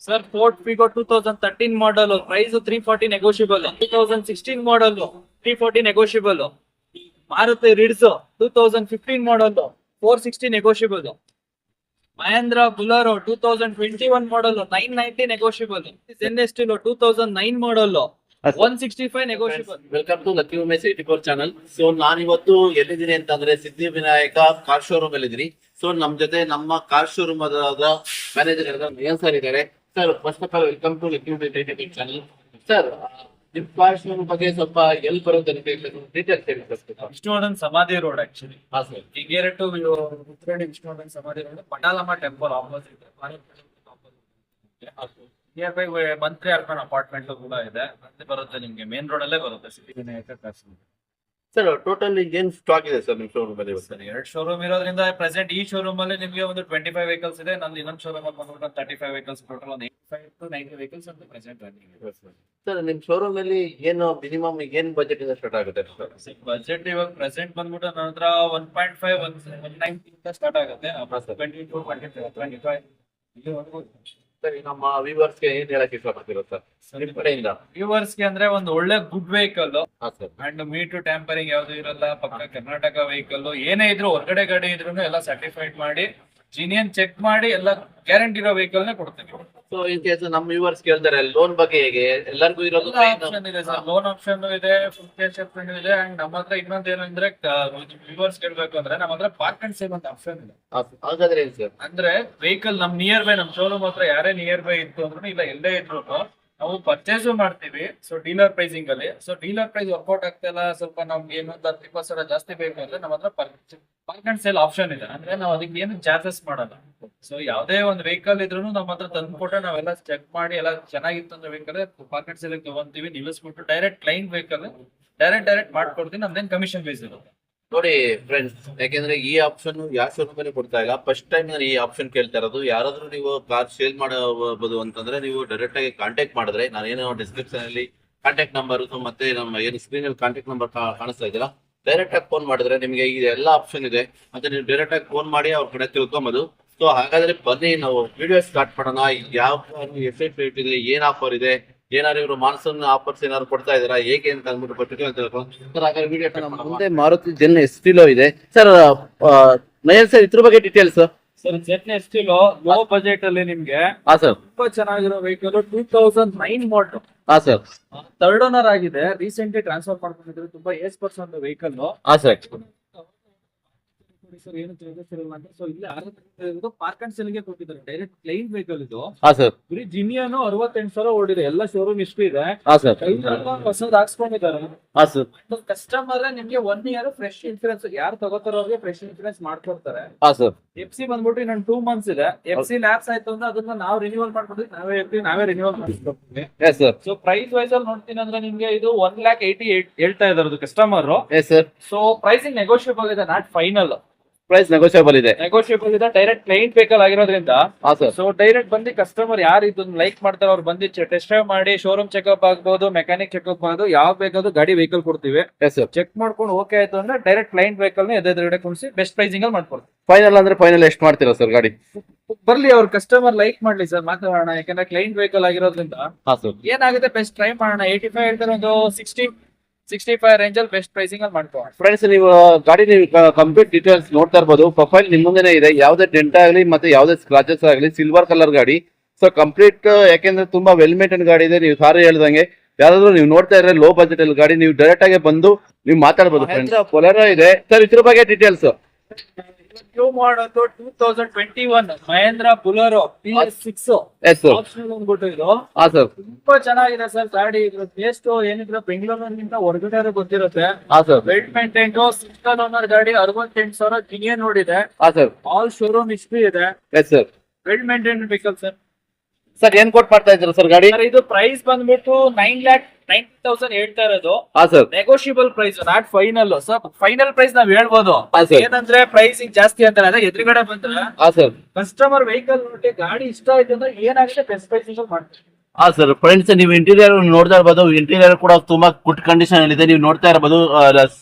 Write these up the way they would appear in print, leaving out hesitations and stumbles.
Sir, Ford Figo 2013 model, price 340 negotiable. 2016 model, 340 negotiable. Maruti Rizzo 2015 model, 460 negotiable. Mahindra Bolero 2021 model, 990 negotiable. Zen Estilo 2009 model, 165 negotiable. Welcome to lucky Umesh 84 channel. So ನಾನಿವತ್ತು ಎಲ್ಲಿದ್ದೀನಿ ಅಂತಂದ್ರೆ ಸಿದ್ಧಿ Vinayaka car showroom ಅಲ್ಲಿ ಇದ್ದೀನಿ. So ನಮ್ ಜೊತೆ ನಮ್ಮ car showroom manager Nayan sir ಇದ್ದಾರೆ. Sir first of all welcome to lucky Umesh 84 channel. Sir ನಿಮ್ ಕಾರ್ ಶೋರೂಮ್ ಬಗ್ಗೆ ಸ್ವಲ್ಪ ಎಲ್ಲಿ ಬರುತ್ತೆ ಡೀಟೇಲ್ಸ್ ಹೇಳಿ sir. Vishnuvardhan Samadhi road actually. ಹಾ sir. Igere to Uttarakhand Vishnuvardhan Samadhi road, Patalamma temple opposite. Near by Mantri Arpan apartment ಕೂಡ ಇದೆ. ಅಲ್ಲಿ ಬರುತ್ತೆ, ನಿಮ್ಗೆ ಮೇನ್ ರೋಡ್ ಅಲ್ಲೇ ಬರುತ್ತೆ ಸಿದ್ಧಿ ವಿನಾಯಕ ಕಾರ್. ಸರ್ ಟೋಟಲ್ ಏನ್ ಸ್ಟಾಕ್ ಇದೆ ಸರ್ ನಿಮ್ ಶೋರೂಮ್ ಅಲ್ಲಿ? ಸರ್, 2 ಶೋರೂಮ್ ಇರೋದ್ರಿಂದ ಪ್ರೆಸೆಂಟ್ ಈ ಶೋರೂಮ್ ಅಲ್ಲಿ ನಿಮಗೆ ಒಂದು 25 ವೆಹಿಕಲ್ಸ್ ಇದೆ. ನಂದು ಇನ್ನೊಂದು ಶೋರೂಮ್ ಅಲ್ಲಿ ಬಂದ್ಬಿಟ್ಟು 35 ವೆಹಿಕಲ್ಸ್, ಟೋಟಲ್ ಒಂದು 85 to 90 ವೆಹಿಕಲ್ಸ್ ಅಂತ ಪ್ರೆಸೆಂಟ್ ರನ್ನಿಂಗ್ ಇದೆ. ಸರ್ ನಿಮ್ ಶೋರೂಮ್ ಅಲ್ಲಿ ಏನು ಮಿನಿಮಮ್ ಏನ್ ಬಜೆಟ್ ಇಂದ ಸ್ಟಾರ್ಟ್ ಆಗುತ್ತೆ ಸರ್? ಬಜೆಟ್ ಇವಾಗ ಪ್ರೆಸೆಂಟ್ ಬಂದ್ಬಿಟ್ಟು ನನ್ನ ಹತ್ರ 1.5 190 ಸ್ಟಾರ್ಟ್ ಆಗುತ್ತೆ. 22 25 ಇಲ್ಲಿವರೆಗೂ. ಸರ್ ನಮ್ಮ ವ್ಯೂವರ್ಸ್ ಗೆ ಏನ್ ಹೇಳಕ್ ಇಷ್ಟಪಡ್ತೀರಾ ಸರ್ ನಿಮ್ ಕಡೆಯಿಂದ? ವ್ಯೂವರ್ಸ್ ಗೆ ಅಂದ್ರೆ ಒಂದು ಒಳ್ಳೆ ಗುಡ್ ವೆಹಿಕಲ್ ಹಾ ಸರ್. ಅಂಡ್ ಮೀಟು ಟ್ಯಾಂಪರಿಂಗ್ ಯಾವ್ದು ಇರಲ್ಲ. ಪಕ್ಕ ಕರ್ನಾಟಕ ವೆಹಿಕಲ್ ಏನೇ ಇದ್ರು, ಹೊರಗಡೆ ಗಾಡಿ ಇದ್ರು ಎಲ್ಲ ಸರ್ಟಿಫೈಡ್ ಮಾಡಿ, ಜಿನಿಯನ್ ಚೆಕ್ ಮಾಡಿ, ಎಲ್ಲ ಗ್ಯಾರಂಟಿ ಇರೋ ವೆಹಿಕಲ್ ನೇ ಕೊಡ್ತೀವಿ. ಸೊ ಇನ್ ಕೇಸ್ ನಮ್ಮ ವ್ಯೂವರ್ಸ್ ಕೇಳ್ತಾರೆ ಲೋನ್ ಬಗ್ಗೆ ಹೇಗೆ ಎಲ್ಲರಿಗೂ ಇರೋದು ಆಪ್ಷನ್ ಇದೆ ಸರ್. ಲೋನ್ ಆಪ್ಷನ್ ಇದೆ, ಫುಲ್ ಕ್ಯಾಶ್ ಆಪ್ಷನ್ ಇದೆ. ಅಂಡ್ ನಮ್ಮ ಹತ್ರ ಇನ್ನೊಂದು ಏನಂದ್ರೆ ವ್ಯೂವರ್ಸ್ ಕೇಳ್ಬೇಕು ಅಂದ್ರೆ ನಮ್ಮ ಹತ್ರ ಪಾರ್ಕ್ ಅಂಡ್ ಸೇಲ್ ಅಂತ ಆಪ್ಷನ್ ಇದೆ. ಹಾಗಾದ್ರೆ ಏನ್ ಸರ್? ಅಂದ್ರೆ ವೆಹಿಕಲ್ ನಮ್ ನಿಯರ್ ಬೈ, ನಮ್ ಶೋರೂಮ್ ಹತ್ರ ಯಾರೇ ನಿಯರ್ ಬೈ ಇತ್ತು ಅಂದ್ರೂ ಇಲ್ಲ, ಎಲ್ಲೇ ಇದ್ರು ನಾವು ಪರ್ಚೇಸ್ ಮಾಡ್ತೀವಿ. ಸೊ ಡೀಲರ್ ಪ್ರೈಸಿಂಗ್ ಅಲ್ಲಿ. ಸೊ ಡೀಲರ್ ಪ್ರೈಸ್ ವರ್ಕೌಟ್ ಆಗ್ತಾ ಇಲ್ಲ, ಸ್ವಲ್ಪ ನಮ್ಗೆ ಏನೊಂದು 10-20 ಜಾಸ್ತಿ ಬೇಕು ಅಂದ್ರೆ ನಮ್ಮ ಹತ್ರ ಪಾರ್ಕ್ ಅಂಡ್ ಸೇಲ್ ಆಪ್ಷನ್ ಇದೆ. ಅಂದ್ರೆ ನಾವು ಅದಕ್ಕೆ ಏನು ಚಾರ್ಜಸ್ ಮಾಡಲ್ಲ. ಸೊ ಯಾವ್ದೇ ಒಂದು ವೆಹಿಕಲ್ ಇದ್ರು ನಮ್ಮ ಹತ್ರ ತಂದ್ಕೊಟ್ರೆ ನಾವೆಲ್ಲ ಚೆಕ್ ಮಾಡಿ ಎಲ್ಲ ಚೆನ್ನಾಗಿತ್ತು ಅಂದ್ರೆ ವೆಹಿಕಲ್ ಪಾರ್ಕ್ ಅಂಡ್ ಸೇಲ್ ತಗೊಂತೀವಿ, ನಿಲ್ಲಿಸ್ಬಿಟ್ಟು ಡೈರೆಕ್ಟ್ ಕ್ಲೈಂಟ್ ವೆಹಿಕಲ್ ಡೈರೆಕ್ಟ್ ಮಾಡ್ಕೊಡ್ತೀನಿ. ನಮ್ದೇನ್ ಕಮಿಷನ್ ಬೇಸ್ ಇರುತ್ತೆ. ನೋಡಿ ಫ್ರೆಂಡ್ಸ್, ಯಾಕೆಂದ್ರೆ ಈ ಆಪ್ಷನ್ ಯಾವ ಶೋರೂಮ್ ಅಲ್ಲಿ ಕೊಡ್ತಾ ಇಲ್ಲ. ಫಸ್ಟ್ ಟೈಮ್ ನಾನು ಈ ಆಪ್ಷನ್ ಕೇಳ್ತಾ ಇರೋದು. ಯಾರಾದ್ರೂ ನೀವು ಕಾರ್ ಸೇಲ್ ಮಾಡಬಹುದು ಅಂತಂದ್ರೆ ನೀವು ಡೈರೆಕ್ಟ್ ಆಗಿ ಕಾಂಟ್ಯಾಕ್ಟ್ ಮಾಡಿದ್ರೆ, ನಾನೇನೋ ಡಿಸ್ಕ್ರಿಪ್ಷನ್ ಅಲ್ಲಿ ಕಾಂಟ್ಯಾಕ್ಟ್ ನಂಬರ್ ಮತ್ತೆ ನಮ್ಮ ಏನು ಸ್ಕ್ರೀನ್ ಅಲ್ಲಿ ಕಾಂಟ್ಯಾಕ್ಟ್ ನಂಬರ್ ಕಾಣಿಸ್ತಾ ಇದೆಯಲ್ಲ, ಡೈರೆಕ್ಟ್ ಆಗಿ ಫೋನ್ ಮಾಡಿದ್ರೆ ನಿಮಗೆ ಈ ಎಲ್ಲ ಆಪ್ಷನ್ ಇದೆ. ಮತ್ತೆ ನೀವು ಡೈರೆಕ್ಟ್ ಆಗಿ ಫೋನ್ ಮಾಡಿ ಅವ್ರ ಕಡೆ ತಿಳ್ಕೊಂಬೋದು. ಸೊ ಹಾಗಾದ್ರೆ ಬನ್ನಿ ನಾವು ವಿಡಿಯೋ ಸ್ಟಾರ್ಟ್ ಮಾಡೋಣ. ಯಾವ ಎಷ್ಟು ರೇಟ್ ಇದೆ, ಏನ್ ಆಫರ್ ಇದೆ, ಏನಾದ್ರು ಇವರು ಮಾನ್ಸೂನ್ ಆಫರ್ಸ್ ಏನಾದ್ರು ಕೊಡ್ತಾ ಇದಾರಾ, ಹೇಗೆ ಅಂತ ಅಂದ್ಬಿಟ್ಟು ಮುಂದೆ ಮಾರುತಿ ಜೆನ್ ಎಸ್ಟಿಲೋ ಇದೆ. ಸರ್ ನಯನ್ ಸರ್ ಇದ್ರ ಬಗ್ಗೆ ಡೀಟೇಲ್ಸ್. ಸರ್ ಜೆಟ್ನ ಎಸ್ಟಿಲೋ ಲೋ ಬಜೆಟ್ ಅಲ್ಲಿ ನಿಮ್ಗೆ ಹಾ ಸರ್. ತುಂಬಾ ಚೆನ್ನಾಗಿರೋ ವೆಹಿಕಲ್, 2009 ಮಾಡಲ್. ಹಾ ಸರ್. ಥರ್ಡ್ ಓನರ್ ಆಗಿದೆ. ರೀಸೆಂಟ್ಲಿ ಟ್ರಾನ್ಸ್ಫರ್ ಮಾಡ್ಕೊಂಡಿದ್ರು. ತುಂಬಾ ಏಸ್ ಪರ್ಸನ್ ವೆಹಿಕಲ್. ಹಾ ಸರ್. ಸರ್ ಏನು ಚಾರ್ಜಸ್ ಇರಲ್ಲ ಅಂತ. ಸೊ ಇಲ್ಲಿ ಪಾರ್ಕ್ ಅಂಡ್ ಸೇಲ್ ಗೆ ಕೊಟ್ಟಿದ್ದಾರೆ. ಡೈರೆಕ್ಟ್ ಕ್ಲೈಂಟ್ ವೆಹಿಕಲ್ ಇದು. ಹಾ ಸರ್. ಬರೀ ಜಿನಿಯನ್ 68,000 ಓಡಿದೆ. ಎಲ್ಲ ಶೋರೂಮ್ ಹಿಸ್ಟ್ರಿ ಇದೆ. ಹಾ ಸರ್. ಹೊಸದ್ ಹಾಕ್ಸ್ಕೊಂಡಿದ್ದಾರೆ. ಹಾ ಸರ್. ಕಸ್ಟಮರ್ ನಿಮ್ಗೆ 1 year ಫ್ರೆಶ್ ಇನ್ಸೂರೆನ್ಸ್, ಯಾರು ತಗೋತಾರೋ ಅವ್ರಿಗೆ ಫ್ರೆಶ್ ಇನ್ಸೂರೆನ್ಸ್ ಮಾಡ್ಕೊಡ್ತಾರೆ. ಹಾ ಸರ್. FC ಬಂದ್ಬಿಟ್ಟು ಇನ್ನೊಂದು 2 months ಇದೆ. FC ಲ್ಯಾಪ್ಸ್ ಆಯ್ತು ಅಂದ್ರೆ ಅದನ್ನ ನಾವು ರಿನ್ಯೂವಲ್ ಮಾಡ್ಕೊಡ್ತೀವಿ. ನಾವೇ ರಿನ್ಯೂವಲ್ ಮಾಡಿಸ್ಕೊಡ್ತೀವಿ. Yes sir. So price wise ಅಲ್ಲಿ ನೋಡ್ತೀನಿ ಅಂದ್ರೆ ನಿಮ್ಗೆ ಇದು 1,80,000 ಹೇಳ್ತಾ ಇದಾರೆ customer. Yes sir. So pricing negotiable ಇದೆ, ನಾಟ್ ಫೈನಲ್. ಪ್ರೈಸ್ ನೆಗೋಷಿಯಬಲ್ ಇದೆ. ಡೈರೆಕ್ಟ್ ಕ್ಲೈಂಟ್ ವೆಹಿಕಲ್ ಆಗಿರೋದ್ರಿಂದ. ಹಾ ಸರ್. ಸೊ ಡೈರೆಕ್ಟ್ ಬಂದು ಕಸ್ಟಮರ್ ಯಾರು ಇದನ್ನ ಲೈಕ್ ಮಾಡ್ತಾರೆ ಅವ್ರು ಬಂದು ಟೆಸ್ಟ್ ಡ್ರೈವ್ ಮಾಡಿ, ಶೋರೂಮ್ ಚೆಕ್ಅಪ್ ಆಗ್ಬಹುದು, ಮೆಕ್ಯಾನಿಕ್ ಚೆಕ್ಅಪ್ ಆಗ್ಬೋದು, ಯಾವ ಬೇಕಾದ್ರೂ ಗಾಡಿ ವೆಹಿಕಲ್ ಕೊಡ್ತೀವಿ. Yes sir. ಚೆಕ್ ಮಾಡ್ಕೊಂಡು ಓಕೆ ಆಯ್ತು ಅಂದ್ರೆ ಡೈರೆಕ್ಟ್ ಕ್ಲೈಂಟ್ ವೆಹಿಕಲ್ ನ ಎದುರುಗಡೆ ಕುಣಿಸಿ ಬೆಸ್ಟ್ ಪ್ರೈಸಿಂಗ್ ಅಲ್ಲಿ ಮಾಡ್ಕೊಡ್ತೀವಿ. ಫೈನಲ್ ಅಂದ್ರೆ ಫೈನಲ್ ಎಷ್ಟು ಮಾಡ್ತೀರಾ ಸರ್ ಗಾಡಿ? ಬರ್ಲಿ, ಅವ್ರ ಕಸ್ಟಮರ್ ಲೈಕ್ ಮಾಡ್ಲಿ ಸರ್, ಮಾತಾಡೋಣ. ಯಾಕಂದ್ರೆ ಕ್ಲೈಂಟ್ ವೆಹಿಕಲ್ ಆಗಿರೋದ್ರಿಂದ ಹಾ ಸರ್. ಏನಾಗುತ್ತೆ ಬೆಸ್ಟ್ ಟ್ರೈ ಮಾಡೋಣ. 85 ಹೇಳ್ತಾರೆ, ಒಂದು 65 ರೇಂಜ್ ಅಲ್ಲಿ ಬೆಸ್ಟ್ ಪ್ರೈಸಿಂಗ್ ಅಲ್ಲಿ ಮಾಡ್ಕೋ. ಫ್ರೆಂಡ್ಸ್, ನೀವು ಗಾಡಿ ನೀವು ಕಂಪ್ಲೀಟ್ ಡೀಟೇಲ್ಸ್ ನೋಡ್ತಾ ಇರ್ಬೋದು. ಪ್ರೊಫೈಲ್ ನಿಮ್ ಮುಂದೆನೇ ಇದೆ. ಯಾವ್ದೇ ಡೆಂಟ್ ಆಗಲಿ ಮತ್ತೆ ಯಾವ್ದೇ ಸ್ಕ್ರಾಚಸ್ ಆಗಲಿ, ಸಿಲ್ವರ್ ಕಲರ್ ಗಾಡಿ. ಸೊ ಕಂಪ್ಲೀಟ್, ಯಾಕೆಂದ್ರೆ ತುಂಬಾ ವೆಲ್ ಮೇಂಟೈನ್ ಗಾಡಿ ಇದೆ. ನೀವು ಸಾರಿ ಹೇಳ್ದಂಗೆ ಯಾರಾದ್ರೂ ನೀವು ನೋಡ್ತಾ ಇದ್ರೆ ಲೋ ಬಜೆಟ್ ಅಲ್ಲಿ ಗಾಡಿ, ನೀವು ಡೈರೆಕ್ಟ್ ಆಗಿ ಬಂದು ನೀವು ಮಾತಾಡ್ಬೋದು. ಬೊಲೆರೋ ಇದೆ ಸರ್, ಇದ್ರ ಬಗ್ಗೆ details. New model 2021 Mahindra Bolero PS6 optional ಅಂದ್ಬಿಟ್ಟು ಇದು. ಹಾ ಸರ್. ತುಂಬಾ ಚೆನ್ನಾಗಿದೆ ಸರ್ ಗಾಡಿ. ಇದ್ರ ಟೇಸ್ಟ್ ಏನಿದ್ರೆ ಬೆಂಗಳೂರಿನಿಂದ ಹೊರಗಡೆ ಗೊತ್ತಿರುತ್ತೆ. ಹಾ sir. Well maintain, single owner ಗಾಡಿ, 68,000 ಜಿನಿಯನ್ ನೋಡಿದೆ. ಹಾ ಸರ್. ಆಲ್ ಶೋರೂಮ್ ಹಿಸ್ಟ್ರಿ ಇದೆ. Yes sir. Well maintain vehicle sir. Sir ಏನ್ ಕೊಟ್ ಮಾಡ್ತಾ ಇದ್ದೀರಾ ಸರ್ ಗಾಡಿ? ಇದು ಪ್ರೈಸ್ ಬಂದ್ಬಿಟ್ಟು 9,90,000 ಹೇಳ್ತಾ ಇರೋದು. ಹಾ sir. Negotiable price, not final. Sir final price ನಾವ್ ಹೇಳ್ಬೋದು. ಹಾ ಸರ್. ಏನಂದ್ರೆ ಪ್ರೈಸಿಂಗ್ ಜಾಸ್ತಿ ಅಂತಾರೆ, ಅದೇ ಎದುರುಗಡೆ ಬಂದ್ರೆ ಹಾ ಸರ್. ಕಸ್ಟಮರ್ ವೆಹಿಕಲ್ ನೋಡಿ ಗಾಡಿ ಇಷ್ಟ ಆಯ್ತು ಅಂದ್ರೆ ಏನಾಗುತ್ತೆ ಬೆಸ್ಟ್ ಪ್ರೈಸಿಂಗ್ ಮಾಡ್ತೀವಿ. ಹಾ ಸರ್. ಫ್ರೆಂಡ್ಸ್, ನೀವು ಇಂಟೀರಿಯರ್ ನೋಡ್ತಾ ಇರ್ಬೋದು. ಇಂಟೀರಿಯರ್ ಕೂಡ ತುಂಬಾ ಗುಡ್ ಕಂಡೀಷನ್ ಅಲ್ಲಿ ಇದೆ. ನೀವು ನೋಡ್ತಾ ಇರ್ಬೋದು.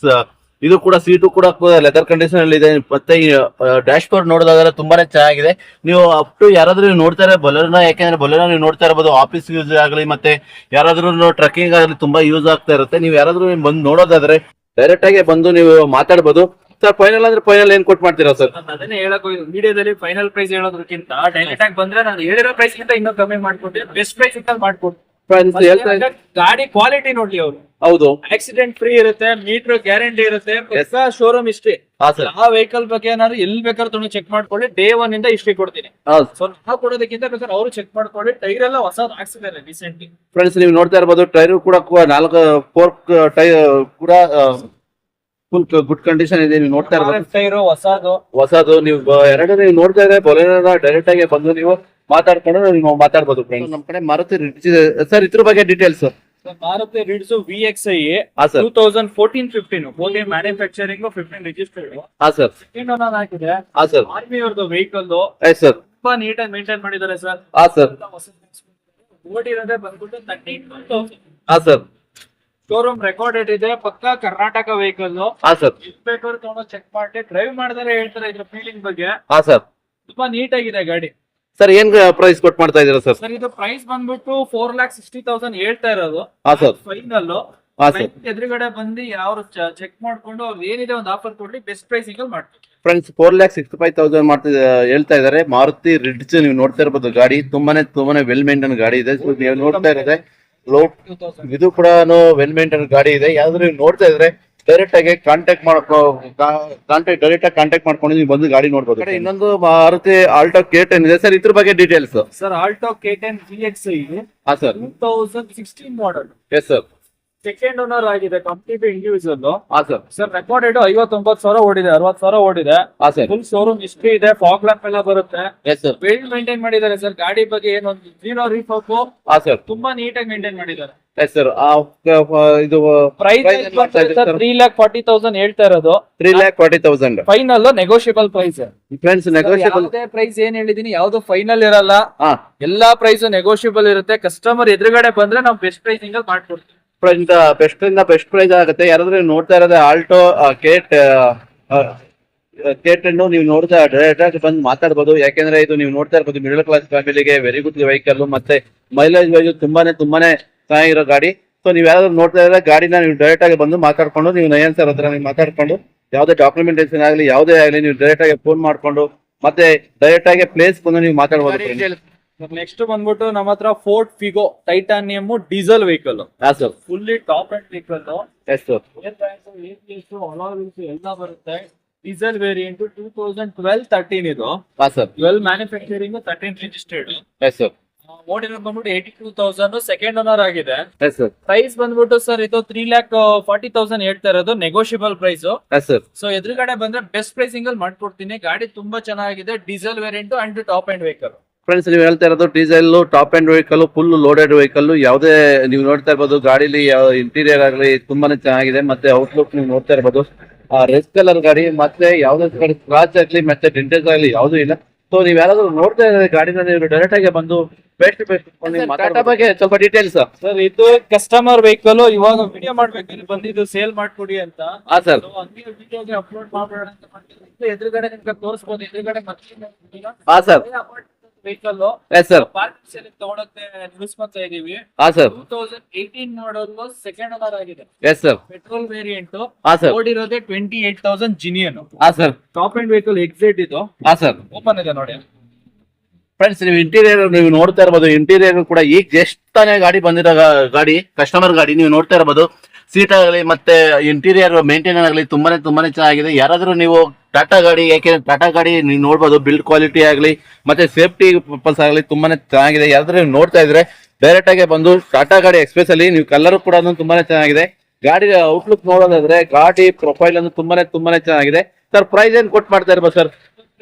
ಇದು ಕೂಡ ಸೀಟು ಕೂಡ ಲೆದರ್ ಕಂಡೀಷನ್ ಅಲ್ಲಿ ಇದೆ. ಮತ್ತೆ ಡ್ಯಾಶ್ ಬೋರ್ಡ್ ನೋಡೋದಾದ್ರೆ ತುಂಬಾನೇ ಚೆನ್ನಾಗಿದೆ. ನೀವು ಅಪ್ ಟು ಯಾರಾದ್ರೂ ನೀವು ನೋಡ್ತಾ ಇರೋ ಬೊಲೆರೋನ, ಯಾಕೆಂದ್ರೆ ಬೊಲೆರೋ ನೀವು ನೋಡ್ತಾ ಇರಬಹುದು ಆಫೀಸ್ ಯೂಸ್ ಆಗಲಿ ಮತ್ತೆ ಯಾರಾದ್ರೂ ಟ್ರಕ್ಕಿಂಗ್ ಆಗಲಿ ತುಂಬಾ ಯೂಸ್ ಆಗ್ತಾ ಇರುತ್ತೆ. ನೀವು ಯಾರಾದ್ರೂ ಬಂದು ನೋಡೋದಾದ್ರೆ ಡೈರೆಕ್ಟ್ ಆಗಿ ಬಂದು ನೀವು ಮಾತಾಡ್ಬೋದು. ಸರ್ ಫೈನಲ್ ಅಂದ್ರೆ ಫೈನಲ್ ಏನ್ ಕೊಟ್ಟು ಮಾಡ್ತೀರಾ ಸರ್? ನಾನು ಅದನ್ನೇ ಹೇಳಕ್ ವಿಡಿಯೋದಲ್ಲಿ ಫೈನಲ್ ಪ್ರೈಸ್ ಹೇಳೋದಕ್ಕಿಂತ ಡೈರೆಕ್ಟ್ ಆಗಿ ಬಂದ್ರೆ ನಾನು ಹೇಳಿರೋ ಪ್ರೈಸ್ ಗಿಂತ ಇನ್ನೂ ಕಮ್ಮಿ ಮಾಡ್ಕೊಡ್ತೀನಿ, ಬೆಸ್ಟ್ ಪ್ರೈಸ್ ಅಂತ ಮಾಡ್ಕೊಡ್ತೀನಿ. ಗಾಡಿ ಕ್ವಾಲಿಟಿ ನೋಡ್ಲಿ ಅವರು. ಹೌದು, ಆಕ್ಸಿಡೆಂಟ್ ಫ್ರೀ ಇರುತ್ತೆ, ಮೀಟರ್ ಗ್ಯಾರಂಟಿ ಇರುತ್ತೆ, ಶೋರೂಮ್ ಹಿಸ್ಟ್ರಿ. ಆ ವೆಹಿಕಲ್ ಬಗ್ಗೆ ಏನಾದ್ರು ಎಲ್ಲಿ ಬೇಕಾದ್ರೂ ತೊಗೊಂಡು ಚೆಕ್ ಮಾಡ್ಕೊಳ್ಳಿ. ಡೇ 1 ಇಂದ ಹಿಸ್ಟ್ರಿ ಕೊಡ್ತೀನಿ. ಸೊ ನಾವು ಕೊಡೋದಕ್ಕಿಂತ ಬೇಕಾದ್ರೆ ಅವರು ಚೆಕ್ ಮಾಡ್ಕೊಳ್ಳಿ. ಟೈರ್ ಎಲ್ಲ ಹೊಸದು ಹಾಕ್ಸಿದ್ದಾರೆ ರೀಸೆಂಟ್ಲಿ. ಫ್ರೆಂಡ್ಸ್ ನೀವು ನೋಡ್ತಾ ಇರ್ಬೋದು ಟೈರ್ ಕೂಡ 4 ಟೈರ್ ಕೂಡ ಫುಲ್ ಗುಡ್ ಕಂಡೀಷನ್ ಇದೆ. ನೀವು ನೋಡ್ತಾ ಇರ್ಬೋದು ಟೈರ್ ಹೊಸದು. ನೀವು ಎರಡು ನೀವು ನೋಡ್ತಾ ಇದ್ರೆ ಬೊಲೆರೋನ ಡೈರೆಕ್ಟ್ ಆಗಿ ಬಂದು ನೀವು ಮಾತಾಡ್ಕೊಂಡು ನೀವು ಮಾತಾಡ್ಬೋದು. ನಮ್ ಕಡೆ ಮಾರುತಿ ರಿಡ್ಜ್ ಇದೆ ಸರ್, ಇದ್ರ ಬಗ್ಗೆ ಡೀಟೇಲ್ಸ್. ಮಾರುತಿ ರಿಡ್ಜ್ VXi ಹಾ ಸರ್, 2014 ಮ್ಯಾನುಫ್ಯಾಕ್ಚರಿಂಗ್, 15 ರಿಜಿಸ್ಟರ್ಡ್. ಹಾ ಸರ್, ಸೆಕೆಂಡ್ ಓನರ್ ಆಗಿದೆ. ಹಾ ಸರ್, ಆರ್ಮಿ ಅವ್ರದ್ದು ವೆಹಿಕಲ್ ಸರ್, ತುಂಬಾ ನೀಟಾಗಿ ಮೇಂಟೈನ್ ಮಾಡಿದ್ದಾರೆ ಸರ್. ಹಾ ಸರ್, ಓಡಿರೋದೇ ಬಂದ್ಬಿಟ್ಟು 32,000. ಹಾ ಸರ್, ಶೋರೂಮ್ ರೆಕಾರ್ಡೆಡ್ ಇದೆ, ಪಕ್ಕಾ ಕರ್ನಾಟಕ ವೆಹಿಕಲ್. ಹಾ ಸರ್, ಬೇಕಾದ್ರೂ ತಗೊಂಡು ಚೆಕ್ ಮಾಡಿ ಡ್ರೈವ್ ಮಾಡಿದ್ರೆ ಹೇಳ್ತಾರೆ ಇದ್ರ ಫೀಲಿಂಗ್ ಬಗ್ಗೆ. ಹಾ ಸರ್. ತುಂಬಾ ನೀಟಾಗಿದೆ ಗಾಡಿ. ಸರ್ ಏನ್ ಪ್ರೈಸ್ ಕೊಟ್ಟು ಮಾಡ್ತಾ ಇದೀರಾ ಸರ್? ಸರ್ ಇದು ಪ್ರೈಸ್ ಬಂದ್ಬಿಟ್ಟು 4,60,000 ಹೇಳ್ತಾ ಇರೋದು. ಹಾ ಸರ್, ಫೈನಲ್ ಹಾ ಸರ್. ಎದುರುಗಡೆ ಬಂದು ಯಾವ ಚೆಕ್ ಮಾಡ್ಕೊಂಡು ಅವ್ರು ಏನಿದೆ ಒಂದು ಆಫರ್ ಕೊಡ್ಲಿ, ಬೆಸ್ಟ್ ಪ್ರೈಸಿಂಗ್ ಮಾಡ್ತೀವಿ. ಫ್ರೆಂಡ್ಸ್ 4,65,000 ಹೇಳ್ತಾ ಇದಾರೆ. ಮಾರುತಿ ರಿಡ್ಜ್ ನೀವು ನೋಡ್ತಾ ಇರ್ಬೋದು. ಗಾಡಿ ತುಂಬಾನೇ ವೆಲ್ ಮೇಂಟೈನ್ ಗಾಡಿ ಇದೆ. ನೀವು ನೋಡ್ತಾ ಇರೋದೇ ಇದು ಕೂಡ ವೆಲ್ ಮೇಂಟೈನ್ ಗಾಡಿ ಇದೆ. ಯಾವ್ದು ನೀವು ನೋಡ್ತಾ ಇದ್ರೆ ಡೈರೆಕ್ಟ್ ಆಗಿ ಕಾಂಟ್ಯಾಕ್ಟ್ ಮಾಡ್ಕೊಂಡು ನೀವು ಬಂದು ಗಾಡಿ ನೋಡ್ಬೋದು. ಇನ್ನೊಂದು ಮಾರುತಿ ಆಲ್ಟೋ K10 ಇದೆ ಸರ್, ಇದ್ರ ಬಗ್ಗೆ details. Sir Alto K10 VXi ಹಾ sir, 2016 model. Yes sir. Second owner ಆಗಿದೆ, ಕಂಪ್ಲೀಟ್ ಇಂಡಿವಿಜುವಲ್. ಹಾ ಸರ್. ಸರ್ ರೆಕಾರ್ಡೆಡ್ 59,000 ಓಡಿದೆ, 60,000 ಓಡಿದೆ. ಹಾ ಸರ್. ಫುಲ್ ಶೋರೂಮ್ ಹಿಸ್ಟ್ರಿ ಇದೆ, ಫಾಗ್ ಲ್ಯಾಂಪ್ ಎಲ್ಲ ಬರುತ್ತೆ. Yes sir. ವೆಲ್ ಮೇಂಟೈನ್ ಮಾಡಿದ್ದಾರೆ ಸರ್. ಗಾಡಿ ಬಗ್ಗೆ ಏನೊಂದು ಜೀರೋ ರೀಫಾಕು. ಹಾ ಸರ್. ತುಂಬಾ ನೀಟಾಗಿ ಮೇಂಟೈನ್ ಮಾಡಿದ್ದಾರೆ. S sir. ಇದು ಪ್ರೈಸ್ 3,40,000 ಹೇಳ್ತಾ ಇರೋದು. 3,40,000 final negotiable price. Friends negotiable price ಏನ್ ಹೇಳಿದೀನಿ, ಯಾವ್ದು ಫೈನಲ್ ಇರಲ್ಲ. ಹಾ, ಎಲ್ಲಾ ಪ್ರೈಸ್ ನೆಗೋಷಿಯಬಲ್ ಇರುತ್ತೆ. ಕಸ್ಟಮರ್ ಎದುರುಗಡೆ ಬಂದ್ರೆ ನಾವು ಬೆಸ್ಟ್ ಪ್ರೈಸಿಂಗ್ ಅಲ್ಲಿ ಮಾಡ್ಕೊಡ್ತೀವಿ. ಬೆಸ್ಟ್ ಪ್ರೈಸ್ ಆಗುತ್ತೆ. ಯಾರಾದ್ರೂ ನೋಡ್ತಾ ಇರೋದೇ ಆಲ್ಟೋ K10 ನೀವು ನೋಡ್ತಾ ಡೈರೆಕ್ಟ್ ಬಂದು ಮಾತಾಡ್ಬೋದು. ಯಾಕೆಂದ್ರೆ ಇದು ನೀವು ನೋಡ್ತಾ ಇರ್ಬೋದು ಮಿಡಲ್ ಕ್ಲಾಸ್ ಫ್ಯಾಮಿಲಿಗೆ ವೆರಿ ಗುಡ್ ವೆಹಿಕಲ್. ಮತ್ತೆ ಮೈಲೇಜ್ ವೈಸ್ ತುಂಬಾನೇ ಚೆನ್ನಾಗಿರೋ ಗಾಡಿ. ಸೊ ನೀವು ಯಾರಾದ್ರೂ ನೋಡ್ತಾ ಇದ್ರೆ ಗಾಡಿನ ನೀವು ಡೈರೆಕ್ಟ್ ಆಗಿ ಬಂದು ಮಾತಾಡ್ಕೊಂಡು, ನೀವು ನಯನ್ ಸರ್ ಹತ್ರ ನೀವು ಮಾತಾಡ್ಕೊಂಡು ಯಾವುದೇ ಡಾಕ್ಯುಮೆಂಟೇಶನ್ ಆಗಲಿ ಯಾವುದೇ ಆಗಲಿ ನೀವು ಡೈರೆಕ್ಟ್ ಆಗಿ ಫೋನ್ ಮಾಡ್ಕೊಂಡು ಮತ್ತೆ ಡೈರೆಕ್ಟ್ ಆಗಿ ಪ್ಲೇಸ್ ಬಂದು ನೀವು ಮಾತಾಡ್ಬೋದು. ನೆಕ್ಸ್ಟ್ ಬಂದ್ಬಿಟ್ಟು ನಮ್ಮ ಹತ್ರ Ford Figo titanium diesel vehicle. ಹಾ sir. Fully top end vehicle. Yes sir. ಎಲ್ಲ ಬರುತ್ತೆ. ಡೀಸೆಲ್ ವೇರಿಯಂಟ್ 2012-13 ಇದು. ಹಾ sir. 12 manufacturing, 13 registered. Yes sir. ಓಡಿರೋದು ಬಂದ್ಬಿಟ್ಟು 82,000, ಸೆಕೆಂಡ್ ಓನರ್ ಆಗಿದೆ. Yes sir. ಪ್ರೈಸ್ ಬಂದ್ಬಿಟ್ಟು ಸರ್ ಇದು 3,40,000 ಹೇಳ್ತಾ ಇರೋದು, negotiable price. Yes sir. So ಎದುರುಗಡೆ ಬಂದ್ರೆ ಬೆಸ್ಟ್ ಪ್ರೈಸಿಂಗ್ ಅಲ್ಲಿ ಮಾಡ್ಕೊಡ್ತೀನಿ. ಗಾಡಿ ತುಂಬಾ ಚೆನ್ನಾಗಿದೆ, diesel variant and top end vehicle. Friends ನೀವು ಹೇಳ್ತಾ ಇರೋದು diesel top end vehicle, full loaded vehicle. ಯಾವುದೇ ನೀವು ನೋಡ್ತಾ ಇರ್ಬೋದು ಗಾಡಿಲಿ ಇಂಟೀರಿಯರ್ ಆಗಲಿ ತುಂಬಾನೇ ಚೆನ್ನಾಗಿದೆ. ಮತ್ತೆ ಔಟ್ಲುಕ್ ನೀವು ನೋಡ್ತಾ ಇರ್ಬೋದು ರೆಡ್ ಕಲರ್ ಗಾಡಿ. ಮತ್ತೆ ಯಾವ್ದೇ ಗಾಡಿ ಸ್ಕ್ರಾಚ್ ಆಗ್ಲಿ ಮತ್ತೆ ಡೆಂಟೇಜ್ ಆಗಲಿ ಯಾವ್ದು ಇಲ್ಲ. ಸೊ ನೀವ್ ಯಾರಾದ್ರೂ ನೋಡ್ತಾ ಇದ್ರೆ ಗಾಡಿನ ನೀವು ಡೈರೆಕ್ಟ್ ಆಗಿ ಬಂದು ಬೆಸ್ಟ್ ಟಾಟಾ ಬಗ್ಗೆ ಸ್ವಲ್ಪ ಡೀಟೇಲ್ಸ್. ಸರ್ ಇದು ಕಸ್ಟಮರ್ ವೆಹಿಕಲ್, ಇವಾಗ ವಿಡಿಯೋ ಮಾಡ್ಬೇಕು ಬಂದಿದ್ದು ಸೇಲ್ ಮಾಡ್ಕೊಡಿ ಅಂತ. ಹಾ ಸರ್. ಅಪ್ಲೋಡ್ ಮಾಡ್ಬೇಡ ಅಂತ ಮಾಡ್ತಿದ್ರು. ಎದುರುಗಡೆ ನಿಮ್ಗೆ ತೋರಿಸಬಹುದು. ಎದುರುಗಡೆ ಹಾ ಸರ್. Vehicle yes sir. ತಗೊಳಕ್ಕೆ ನಿಲ್ಲಿಸ್ಕೊತಾ ಇದೀವಿ. ಹಾ ಸರ್. 2018 ಮಾಡಲ್, ಸೆಕೆಂಡ್ ಓನರ್ ಆಗಿದೆ. Yes sir. Petrol variant. ಹಾ ಸರ್. ಓಡಿರೋದೇ 28,000 ಜಿನಿಯನ್. ಹಾ sir. Top end vehicle exit ಇದು. ಹಾ ಸರ್. ಓಪನ್ ಇದೆ ನೋಡಿ. ಫ್ರೆಂಡ್ಸ್ ನೀವು ಇಂಟೀರಿಯರ್ ನೀವು ನೋಡ್ತಾ ಇರ್ಬೋದು. ಇಂಟೀರಿಯರ್ ಕೂಡ ಈಗ ಜಸ್ಟ್ ತಾನೇ ಗಾಡಿ ಬಂದಿರೋ ಗಾಡಿ, ಕಸ್ಟಮರ್ ಗಾಡಿ. ನೀವು ನೋಡ್ತಾ ಇರ್ಬೋದು ಸೀಟ್ ಆಗಲಿ ಮತ್ತೆ ಇಂಟೀರಿಯರ್ ಮೇಂಟೈನ್ ಆಗಲಿ ತುಂಬಾನೇ ಚೆನ್ನಾಗಿದೆ. ಯಾರಾದ್ರೂ ನೀವು ಟಾಟಾ ಗಾಡಿ, ಯಾಕೆಂದ್ರೆ ಟಾಟಾ ಗಾಡಿ ನೀವು ನೋಡ್ಬೋದು ಬಿಲ್ಡ್ ಕ್ವಾಲಿಟಿ ಆಗಲಿ ಮತ್ತೆ ಸೇಫ್ಟಿ ಪರ್ಪಸ್ ಆಗಲಿ ತುಂಬಾನೇ ಚೆನ್ನಾಗಿದೆ. ಯಾರಾದ್ರೂ ನೀವು ನೋಡ್ತಾ ಇದ್ರೆ ಡೈರೆಕ್ಟ್ ಆಗಿ ಬಂದು ಟಾಟಾ ಗಾಡಿ ಎಕ್ಸ್ಪೆಷಲಿ ನೀವು ಕಲರ್ ಕೂಡ ತುಂಬಾನೇ ಚೆನ್ನಾಗಿದೆ. ಗಾಡಿ ಔಟ್ಲುಕ್ ನೋಡೋದಾದ್ರೆ ಗಾಡಿ ಪ್ರೊಫೈಲ್ ಅನ್ನು ತುಂಬಾನೇ ಚೆನ್ನಾಗಿದೆ. ಸರ್ ಪ್ರೈಸ್ ಏನ್ ಕೊಟ್ಟು ಮಾಡ್ತಾ ಇರ್ಬೋದು ಸರ್?